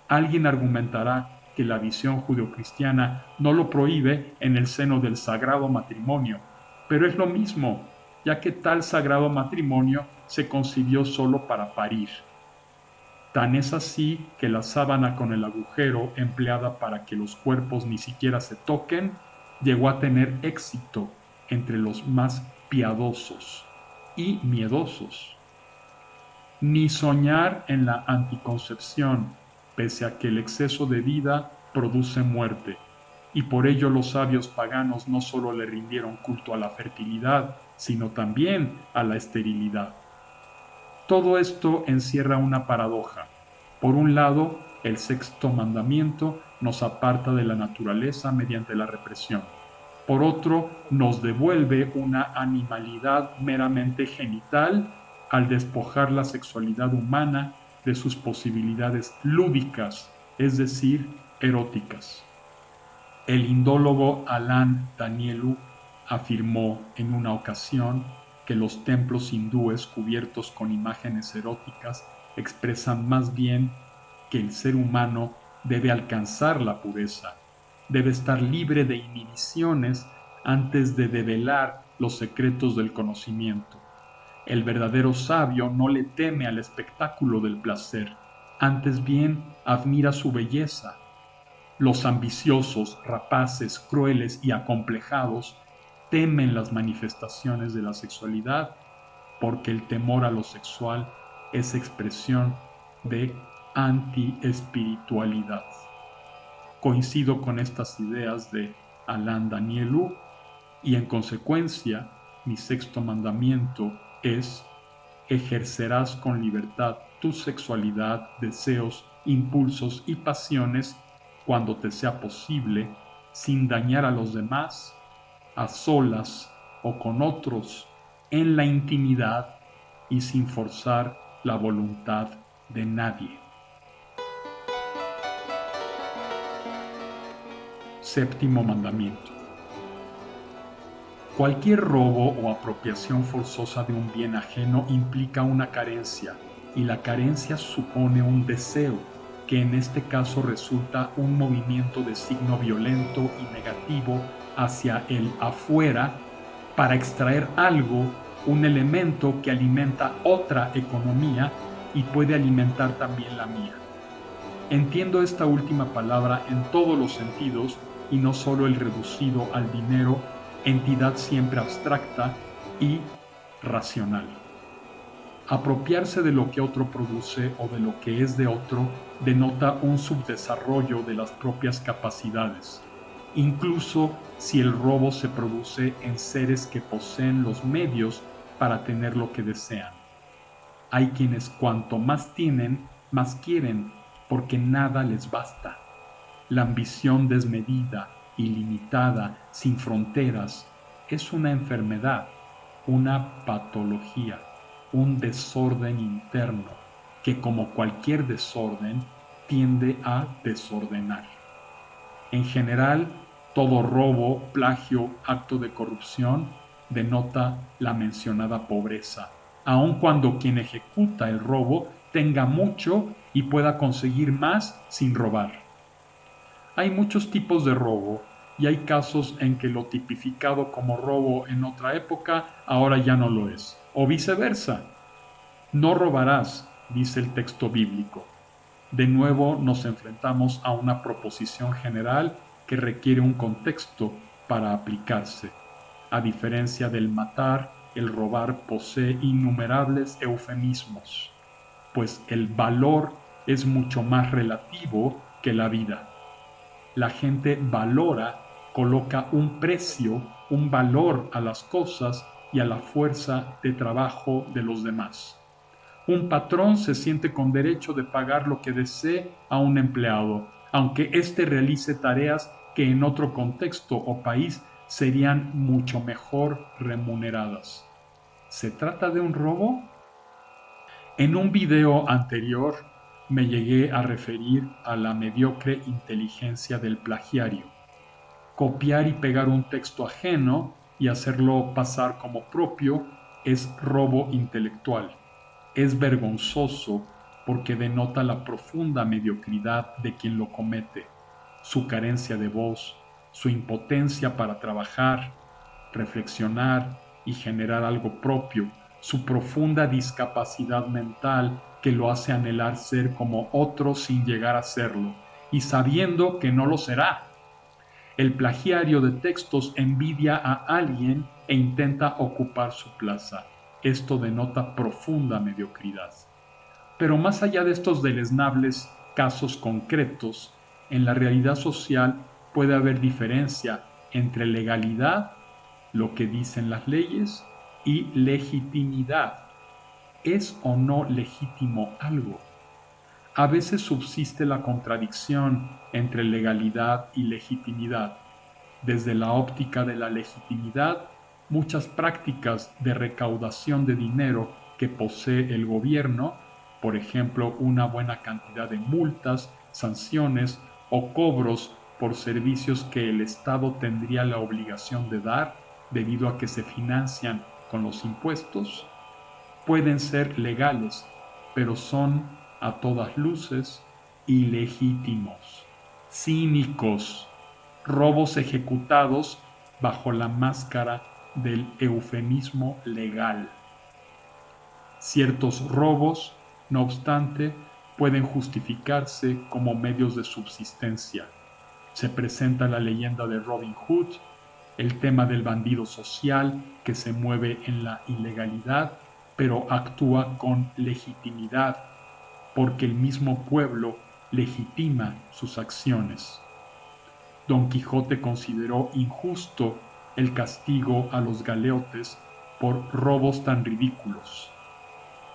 Alguien argumentará que la visión judeocristiana no lo prohíbe en el seno del sagrado matrimonio, pero es lo mismo, ya que tal sagrado matrimonio se concibió solo para parir. Tan es así que la sábana con el agujero empleada para que los cuerpos ni siquiera se toquen llegó a tener éxito entre los más piadosos y miedosos. Ni soñar en la anticoncepción, pese a que el exceso de vida produce muerte, y por ello los sabios paganos no solo le rindieron culto a la fertilidad, sino también a la esterilidad. Todo esto encierra una paradoja. Por un lado, el sexto mandamiento nos aparta de la naturaleza mediante la represión. Por otro, nos devuelve una animalidad meramente genital al despojar la sexualidad humana de sus posibilidades lúdicas, es decir, eróticas. El indólogo Alain Danielou afirmó en una ocasión que los templos hindúes cubiertos con imágenes eróticas expresan más bien que el ser humano debe alcanzar la pureza, debe estar libre de inhibiciones antes de develar los secretos del conocimiento. El verdadero sabio no le teme al espectáculo del placer, antes bien admira su belleza. Los ambiciosos, rapaces, crueles y acomplejados temen las manifestaciones de la sexualidad porque el temor a lo sexual es expresión de antiespiritualidad. Coincido con estas ideas de Alain Danielou y en consecuencia mi sexto mandamiento es: ejercerás con libertad tu sexualidad, deseos, impulsos y pasiones cuando te sea posible, sin dañar a los demás, a solas o con otros, en la intimidad y sin forzar la voluntad de nadie. Séptimo mandamiento. Cualquier robo o apropiación forzosa de un bien ajeno implica una carencia, y la carencia supone un deseo, que en este caso resulta un movimiento de signo violento y negativo hacia el afuera para extraer algo, un elemento que alimenta otra economía y puede alimentar también la mía. Entiendo esta última palabra en todos los sentidos y no solo el reducido al dinero, entidad siempre abstracta y racional. Apropiarse de lo que otro produce o de lo que es de otro denota un subdesarrollo de las propias capacidades, incluso si el robo se produce en seres que poseen los medios para tener lo que desean. Hay quienes cuanto más tienen, más quieren, porque nada les basta. La ambición desmedida, ilimitada, sin fronteras, es una enfermedad, una patología, un desorden interno que, como cualquier desorden, tiende a desordenar. En general, todo robo, plagio, acto de corrupción denota la mencionada pobreza, aun cuando quien ejecuta el robo tenga mucho y pueda conseguir más sin robar. Hay muchos tipos de robo y hay casos en que lo tipificado como robo en otra época ahora ya no lo es, o viceversa. No robarás, dice el texto bíblico. De nuevo nos enfrentamos a una proposición general que requiere un contexto para aplicarse. A diferencia del matar, el robar posee innumerables eufemismos, pues el valor es mucho más relativo que la vida. La gente valora, coloca un precio, un valor a las cosas y a la fuerza de trabajo de los demás. Un patrón se siente con derecho de pagar lo que desee a un empleado, aunque éste realice tareas que en otro contexto o país serían mucho mejor remuneradas. ¿Se trata de un robo? En un video anterior me llegué a referir a la mediocre inteligencia del plagiario. Copiar y pegar un texto ajeno y hacerlo pasar como propio es robo intelectual. Es vergonzoso porque denota la profunda mediocridad de quien lo comete, su carencia de voz, su impotencia para trabajar, reflexionar y generar algo propio, su profunda discapacidad mental que lo hace anhelar ser como otro sin llegar a serlo, y sabiendo que no lo será. El plagiario de textos envidia a alguien e intenta ocupar su plaza. Esto denota profunda mediocridad. Pero más allá de estos deleznables casos concretos, en la realidad social puede haber diferencia entre legalidad, lo que dicen las leyes, y legitimidad. ¿Es o no legítimo algo? A veces subsiste la contradicción entre legalidad y legitimidad. Desde la óptica de la legitimidad, muchas prácticas de recaudación de dinero que posee el gobierno, por ejemplo, una buena cantidad de multas, sanciones o cobros por servicios que el Estado tendría la obligación de dar debido a que se financian con los impuestos, pueden ser legales, pero son a todas luces ilegítimos, cínicos, robos ejecutados bajo la máscara del eufemismo legal. Ciertos robos, no obstante, pueden justificarse como medios de subsistencia. Se presenta la leyenda de Robin Hood, el tema del bandido social que se mueve en la ilegalidad, pero actúa con legitimidad, porque el mismo pueblo legitima sus acciones. Don Quijote consideró injusto el castigo a los galeotes por robos tan ridículos.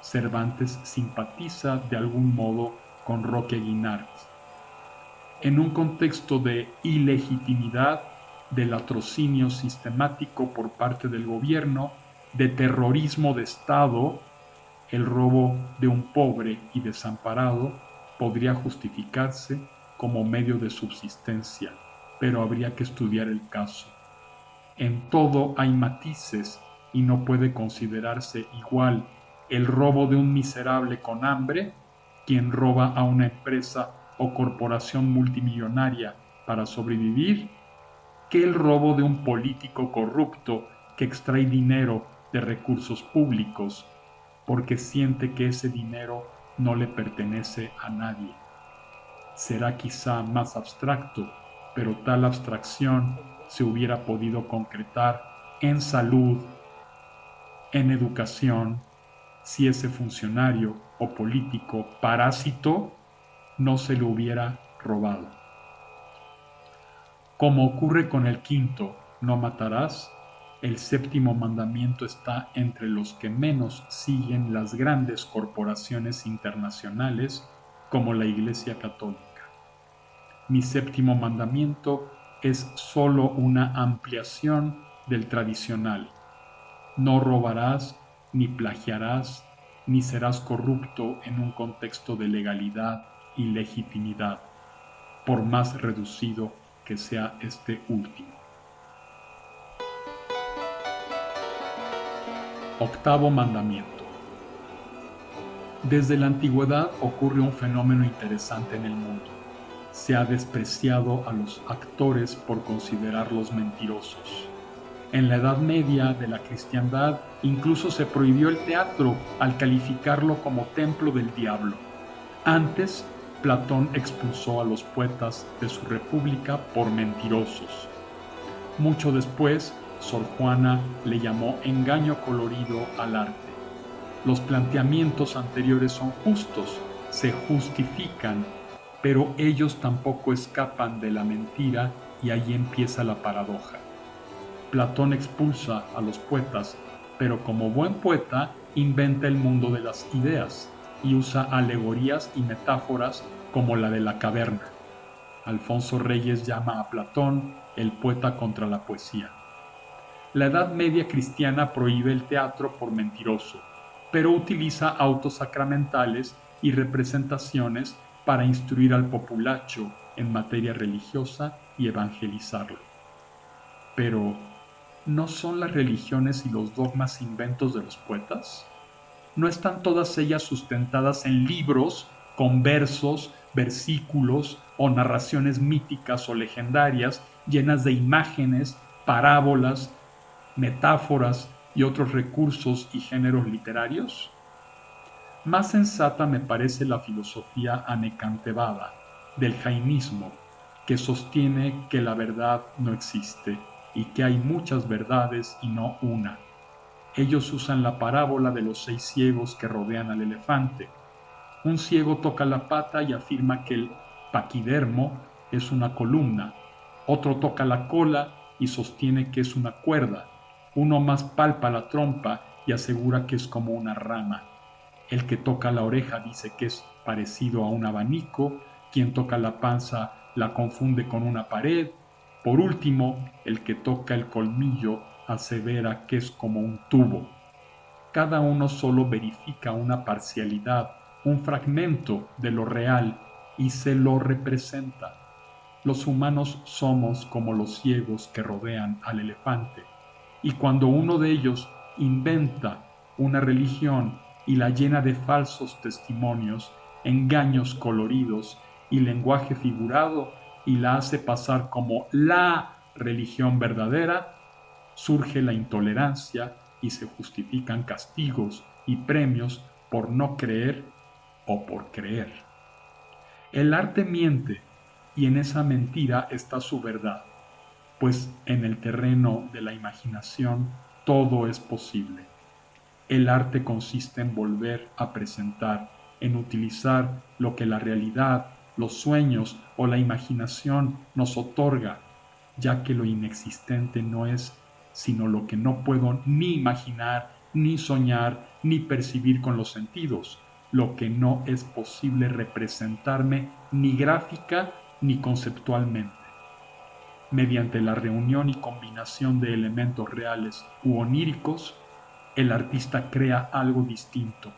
Cervantes simpatiza de algún modo con Roque Guinart. En un contexto de ilegitimidad, de latrocinio sistemático por parte del gobierno, de terrorismo de Estado, el robo de un pobre y desamparado podría justificarse como medio de subsistencia, pero habría que estudiar el caso. En todo hay matices y no puede considerarse igual el robo de un miserable con hambre, quien roba a una empresa o corporación multimillonaria para sobrevivir, que el robo de un político corrupto que extrae dinero de recursos públicos porque siente que ese dinero no le pertenece a nadie. Será quizá más abstracto, pero tal abstracción se hubiera podido concretar en salud, en educación, si ese funcionario o político parásito no se lo hubiera robado. Como ocurre con el quinto, no matarás, el séptimo mandamiento está entre los que menos siguen las grandes corporaciones internacionales como la Iglesia Católica. Mi séptimo mandamiento es sólo una ampliación del tradicional. No robarás, ni plagiarás, ni serás corrupto en un contexto de legalidad y legitimidad, por más reducido que sea este último. Octavo mandamiento. Desde la antigüedad ocurre un fenómeno interesante en el mundo. Se ha despreciado a los actores por considerarlos mentirosos. En la Edad Media de la cristiandad incluso se prohibió el teatro al calificarlo como templo del diablo. Antes, Platón expulsó a los poetas de su república por mentirosos. Mucho después, Sor Juana le llamó engaño colorido al arte. Los planteamientos anteriores son justos, se justifican, pero ellos tampoco escapan de la mentira y ahí empieza la paradoja. Platón expulsa a los poetas, pero como buen poeta inventa el mundo de las ideas y usa alegorías y metáforas como la de la caverna. Alfonso Reyes llama a Platón el poeta contra la poesía. La Edad Media cristiana prohíbe el teatro por mentiroso, pero utiliza autos sacramentales y representaciones para instruir al populacho en materia religiosa y evangelizarlo. Pero, ¿no son las religiones y los dogmas inventos de los poetas? ¿No están todas ellas sustentadas en libros con versos, versículos o narraciones míticas o legendarias llenas de imágenes, parábolas, metáforas y otros recursos y géneros literarios? Más sensata me parece la filosofía anekantevada del jainismo, que sostiene que la verdad no existe y que hay muchas verdades y no una. Ellos usan la parábola de los 6 ciegos que rodean al elefante. Un ciego toca la pata y afirma que el paquidermo es una columna. Otro toca la cola y sostiene que es una cuerda. Uno más palpa la trompa y asegura que es como una rama. El que toca la oreja dice que es parecido a un abanico. Quien toca la panza la confunde con una pared. Por último, el que toca el colmillo asevera que es como un tubo. Cada uno solo verifica una parcialidad, un fragmento de lo real y se lo representa. Los humanos somos como los ciegos que rodean al elefante, y cuando uno de ellos inventa una religión y la llena de falsos testimonios, engaños coloridos y lenguaje figurado y la hace pasar como la religión verdadera, surge la intolerancia y se justifican castigos y premios por no creer o por creer. El arte miente y en esa mentira está su verdad, pues en el terreno de la imaginación todo es posible. El arte consiste en volver a presentar, en utilizar lo que la realidad, los sueños o la imaginación nos otorga, ya que lo inexistente no es sino lo que no puedo ni imaginar, ni soñar, ni percibir con los sentidos, lo que no es posible representarme ni gráfica ni conceptualmente. Mediante la reunión y combinación de elementos reales u oníricos, el artista crea algo distinto.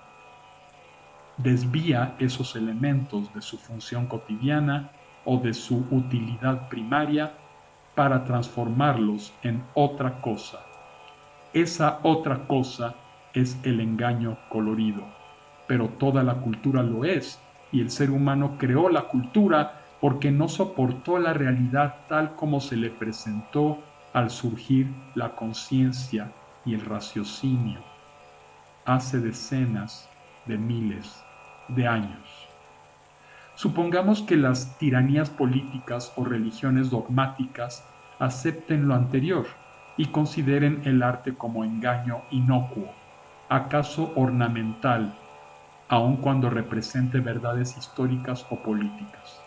Desvía esos elementos de su función cotidiana o de su utilidad primaria para transformarlos en otra cosa. Esa otra cosa es el engaño colorido, pero toda la cultura lo es, y el ser humano creó la cultura porque no soportó la realidad tal como se le presentó al surgir la conciencia y el raciocinio hace decenas de miles de años. Supongamos que las tiranías políticas o religiones dogmáticas acepten lo anterior y consideren el arte como engaño inocuo, acaso ornamental, aun cuando represente verdades históricas o políticas.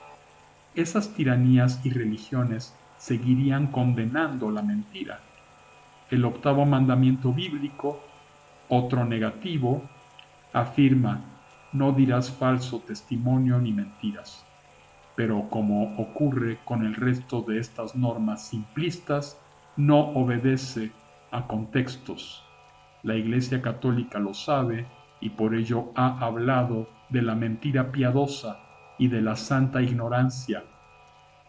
Esas tiranías y religiones seguirían condenando la mentira. El octavo mandamiento bíblico, otro negativo, afirma: no dirás falso testimonio ni mentiras. pero como ocurre con el resto de estas normas simplistas, no obedece a contextos. La Iglesia Católica lo sabe y por ello ha hablado de la mentira piadosa y de la santa ignorancia.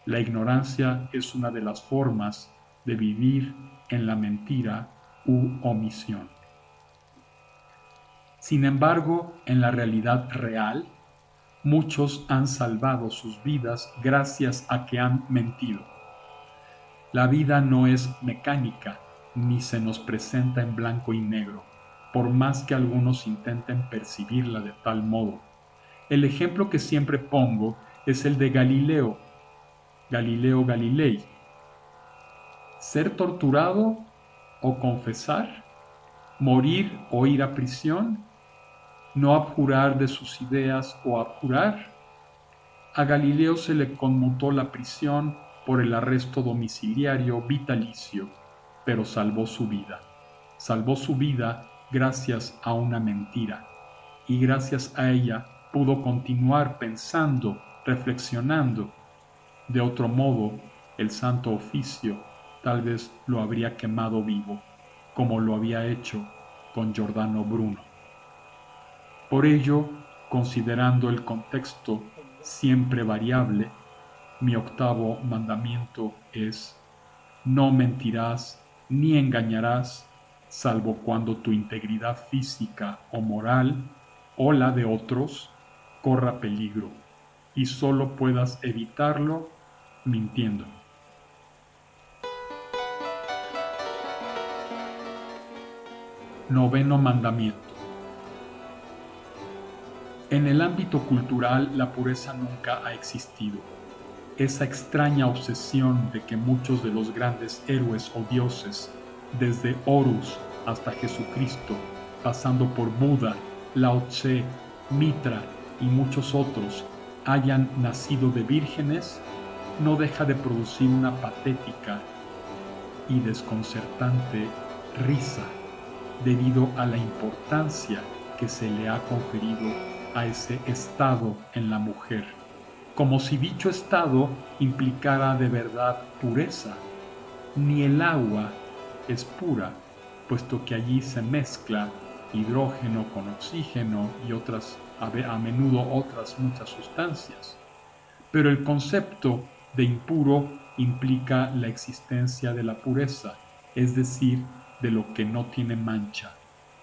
La ignorancia es una de las formas de vivir en la mentira u omisión. Sin embargo, en la realidad real, muchos han salvado sus vidas gracias a que han mentido. La vida no es mecánica, ni se nos presenta en blanco y negro, por más que algunos intenten percibirla de tal modo. El ejemplo que siempre pongo es el de Galileo Galilei. Ser torturado o confesar, morir o ir a prisión, no abjurar de sus ideas o abjurar. A Galileo se le conmutó la prisión por el arresto domiciliario vitalicio, pero salvó su vida. Salvó su vida gracias a una mentira, y gracias a ella pudo continuar pensando, reflexionando. De otro modo, el Santo Oficio tal vez lo habría quemado vivo, como lo había hecho con Giordano Bruno. Por ello, considerando el contexto siempre variable, mi octavo mandamiento es: no mentirás ni engañarás, salvo cuando tu integridad física o moral o la de otros corra peligro y solo puedas evitarlo mintiendo. Noveno mandamiento. En el ámbito cultural, la pureza nunca ha existido. Esa extraña obsesión de que muchos de los grandes héroes o dioses, desde Horus hasta Jesucristo, pasando por Buda, Lao Tse, Mitra y muchos otros, hayan nacido de vírgenes, no deja de producir una patética y desconcertante risa debido a la importancia que se le ha conferido a ese estado en la mujer, como si dicho estado implicara de verdad pureza. Ni el agua es pura, puesto que allí se mezcla hidrógeno con oxígeno y a menudo otras muchas sustancias. Pero el concepto de impuro implica la existencia de la pureza, es decir, de lo que no tiene mancha,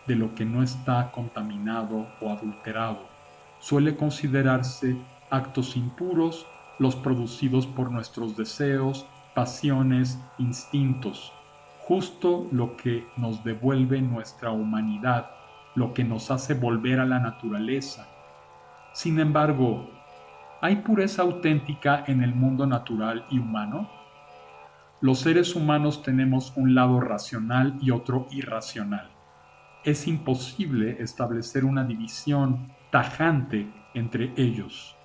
de lo que no está contaminado o adulterado. Suele considerarse actos impuros los producidos por nuestros deseos, pasiones, instintos, justo lo que nos devuelve nuestra humanidad, lo que nos hace volver a la naturaleza. Sin embargo, ¿hay pureza auténtica en el mundo natural y humano? Los seres humanos tenemos un lado racional y otro irracional. Es imposible establecer una división tajante entre ellos.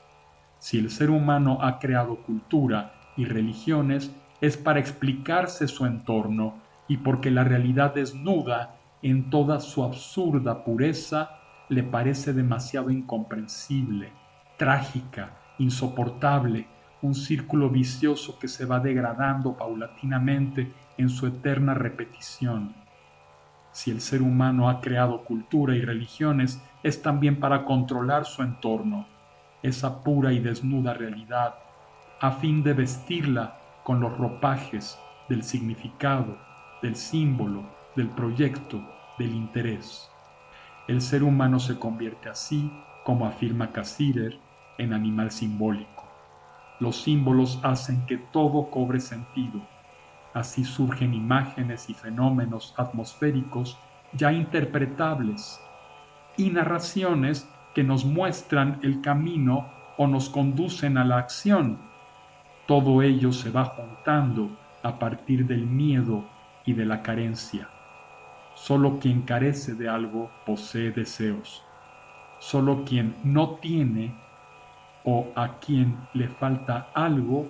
Si el ser humano ha creado cultura y religiones, es para explicarse su entorno y porque la realidad desnuda en toda su absurda pureza le parece demasiado incomprensible, trágica, insoportable, un círculo vicioso que se va degradando paulatinamente en su eterna repetición. Si el ser humano ha creado cultura y religiones, es también para controlar su entorno, esa pura y desnuda realidad, a fin de vestirla con los ropajes del significado, del símbolo, del proyecto, del interés. El ser humano se convierte así, como afirma Cassirer, en animal simbólico. Los símbolos hacen que todo cobre sentido. Así surgen imágenes y fenómenos atmosféricos ya interpretables y narraciones que nos muestran el camino o nos conducen a la acción. Todo ello se va juntando a partir del miedo y de la carencia. Solo quien carece de algo posee deseos. Solo quien no tiene o a quien le falta algo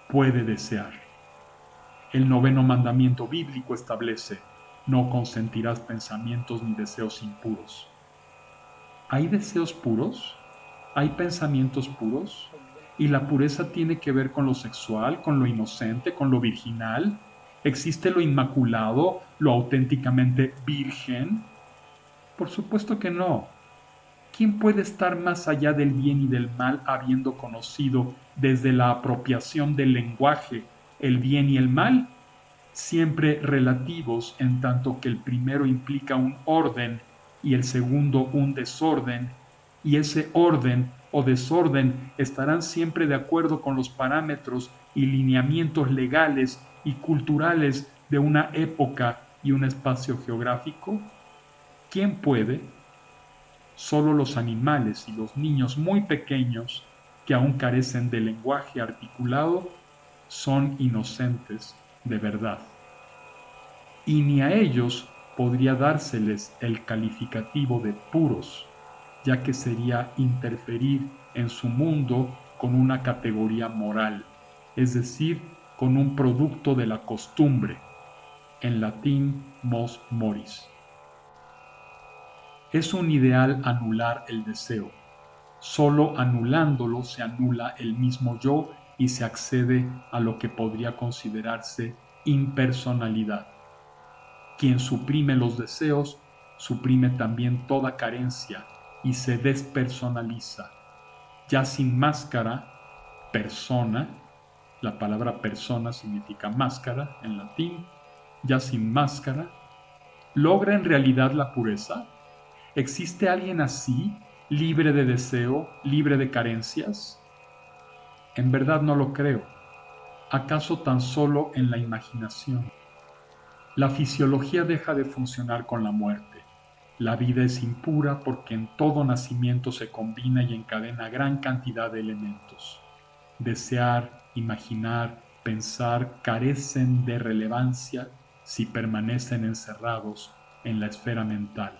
puede desear. El noveno mandamiento bíblico establece: no consentirás pensamientos ni deseos impuros. ¿Hay deseos puros? ¿Hay pensamientos puros? Y la pureza tiene que ver con lo sexual, con lo inocente, con lo virginal. ¿Existe lo inmaculado, lo auténticamente virgen? Por supuesto que no. ¿Quién puede estar más allá del bien y del mal habiendo conocido desde la apropiación del lenguaje el bien y el mal? Siempre relativos en tanto que el primero implica un orden y el segundo un desorden, y ese orden o desorden estarán siempre de acuerdo con los parámetros y lineamientos legales y culturales de una época y un espacio geográfico. ¿Quién puede? Solo los animales y los niños muy pequeños que aún carecen de lenguaje articulado son inocentes de verdad. Y ni a ellos podría dárseles el calificativo de puros, ya que sería interferir en su mundo con una categoría moral, es decir, con un producto de la costumbre, en latín mos moris. Es un ideal anular el deseo. Solo anulándolo se anula el mismo yo y se accede a lo que podría considerarse impersonalidad. Quien suprime los deseos, suprime también toda carencia y se despersonaliza. Ya sin máscara, persona, la palabra persona significa máscara en latín, ya sin máscara, ¿logra en realidad la pureza? ¿Existe alguien así, libre de deseo, libre de carencias? En verdad no lo creo. ¿Acaso tan solo en la imaginación? La fisiología deja de funcionar con la muerte. La vida es impura porque en todo nacimiento se combina y encadena gran cantidad de elementos. Desear, imaginar, pensar carecen de relevancia si permanecen encerrados en la esfera mental.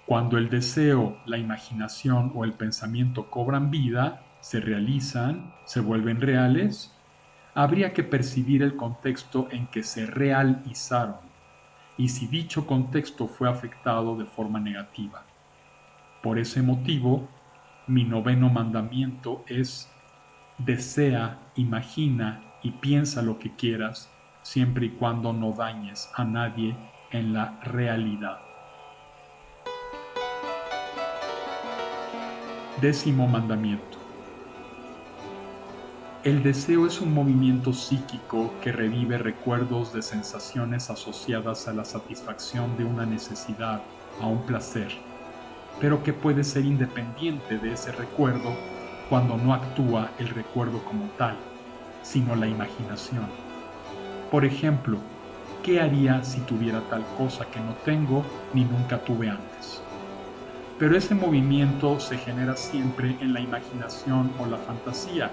Cuando el deseo, la imaginación o el pensamiento cobran vida, se realizan, se vuelven reales, habría que percibir el contexto en que se realizaron y si dicho contexto fue afectado de forma negativa. Por ese motivo, mi noveno mandamiento es: desea, imagina y piensa lo que quieras, siempre y cuando no dañes a nadie en la realidad. Décimo mandamiento. El deseo es un movimiento psíquico que revive recuerdos de sensaciones asociadas a la satisfacción de una necesidad, a un placer, pero que puede ser independiente de ese recuerdo cuando no actúa el recuerdo como tal, sino la imaginación. Por ejemplo, ¿qué haría si tuviera tal cosa que no tengo ni nunca tuve antes? Pero ese movimiento se genera siempre en la imaginación o la fantasía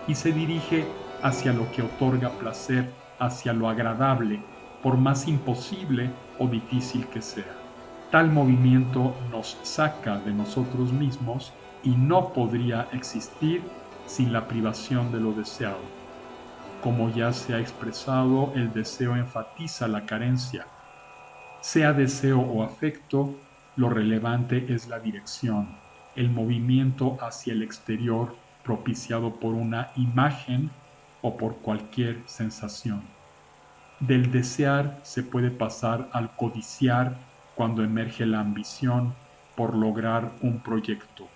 y se dirige hacia lo que otorga placer, hacia lo agradable, por más imposible o difícil que sea. Tal movimiento nos saca de nosotros mismos y no podría existir sin la privación de lo deseado. Como ya se ha expresado, el deseo enfatiza la carencia. Sea deseo o afecto, lo relevante es la dirección, el movimiento hacia el exterior propiciado por una imagen o por cualquier sensación. Del desear se puede pasar al codiciar cuando emerge la ambición por lograr un proyecto,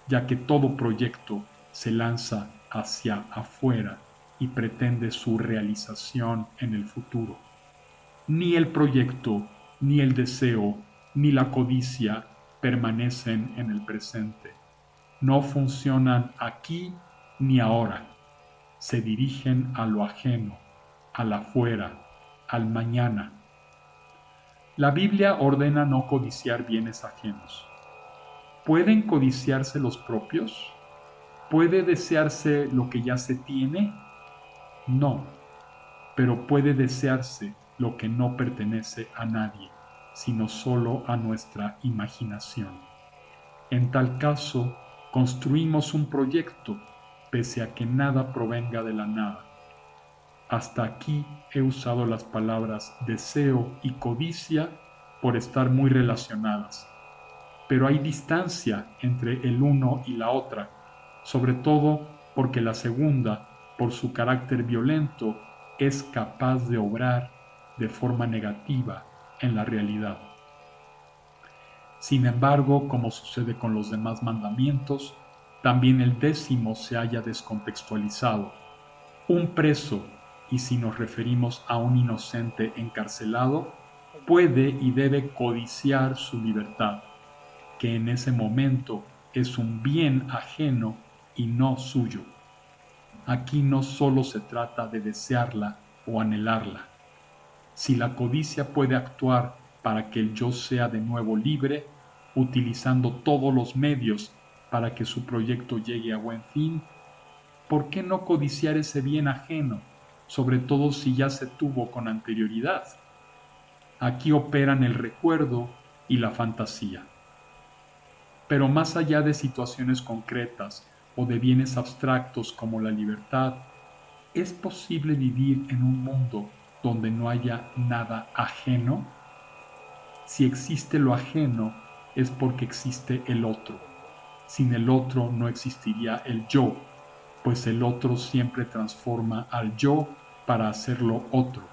ya que todo proyecto se lanza hacia afuera y pretende su realización en el futuro. Ni el proyecto, ni el deseo, ni la codicia permanecen en el presente. No funcionan aquí ni ahora. Se dirigen a lo ajeno, al afuera, al mañana. La Biblia ordena no codiciar bienes ajenos. ¿Pueden codiciarse los propios? ¿Puede desearse lo que ya se tiene? No, pero puede desearse lo que no pertenece a nadie, sino solo a nuestra imaginación. En tal caso, construimos un proyecto, pese a que nada provenga de la nada. Hasta aquí he usado las palabras deseo y codicia por estar muy relacionadas, pero hay distancia entre el uno y la otra, sobre todo porque la segunda, por su carácter violento, es capaz de obrar de forma negativa en la realidad. Sin embargo, como sucede con los demás mandamientos, también el 10º se halla descontextualizado. Un preso, y si nos referimos a un inocente encarcelado, puede y debe codiciar su libertad, que en ese momento es un bien ajeno y no suyo. Aquí no solo se trata de desearla o anhelarla. Si la codicia puede actuar para que el yo sea de nuevo libre, utilizando todos los medios para que su proyecto llegue a buen fin, ¿por qué no codiciar ese bien ajeno, sobre todo si ya se tuvo con anterioridad? Aquí operan el recuerdo y la fantasía. Pero más allá de situaciones concretas o de bienes abstractos como la libertad, ¿es posible vivir en un mundo donde no haya nada ajeno? Si existe lo ajeno, es porque existe el otro. Sin el otro no existiría el yo, pues el otro siempre transforma al yo para hacerlo otro.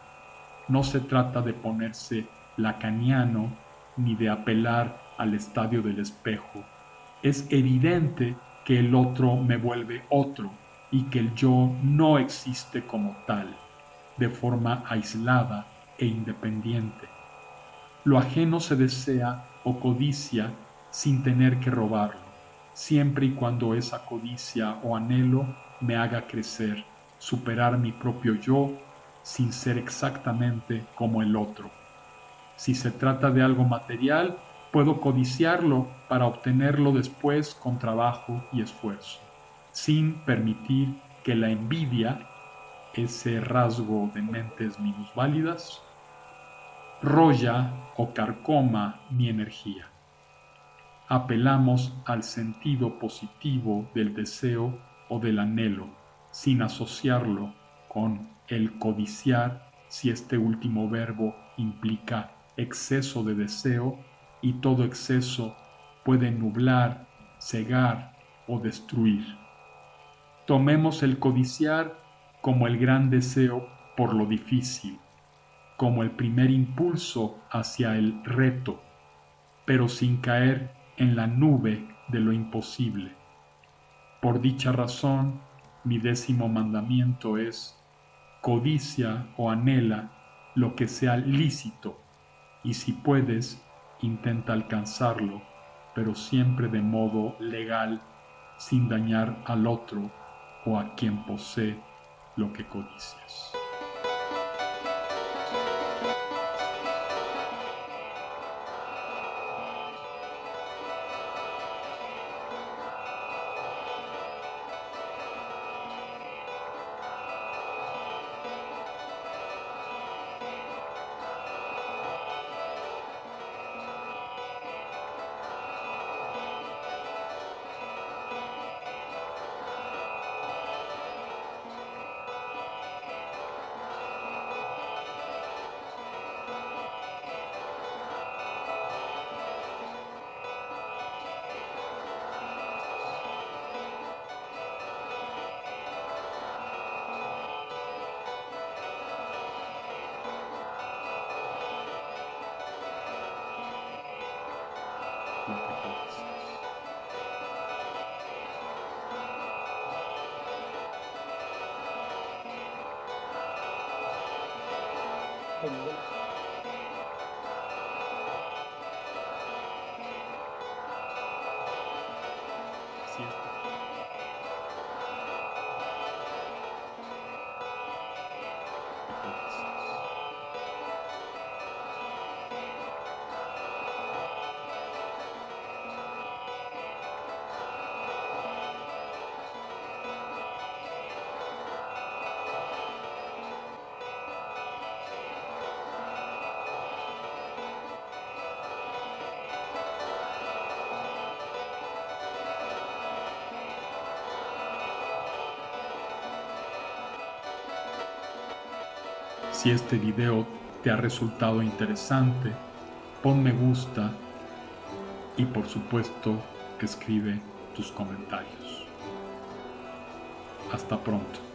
No se trata de ponerse lacaniano ni de apelar al estadio del espejo. Es evidente que el otro me vuelve otro y que el yo no existe como tal, de forma aislada e independiente. Lo ajeno se desea o codicia sin tener que robarlo, siempre y cuando esa codicia o anhelo me haga crecer, superar mi propio yo sin ser exactamente como el otro. Si se trata de algo material, puedo codiciarlo para obtenerlo después con trabajo y esfuerzo, sin permitir que la envidia, ese rasgo de mentes minusválidas, roya o carcoma mi energía. Apelamos al sentido positivo del deseo o del anhelo, sin asociarlo con el codiciar si este último verbo implica exceso de deseo y todo exceso puede nublar, cegar o destruir. Tomemos el codiciar como el gran deseo por lo difícil, como el primer impulso hacia el reto, pero sin caer en la nube de lo imposible. Por dicha razón, mi 10º mandamiento es: codicia o anhela lo que sea lícito, y si puedes, intenta alcanzarlo, pero siempre de modo legal, sin dañar al otro o a quien posee lo que codicias. Lo que codicias. Cierto. Lo que codicias. Si este video te ha resultado interesante, pon me gusta y por supuesto escribe tus comentarios. Hasta pronto.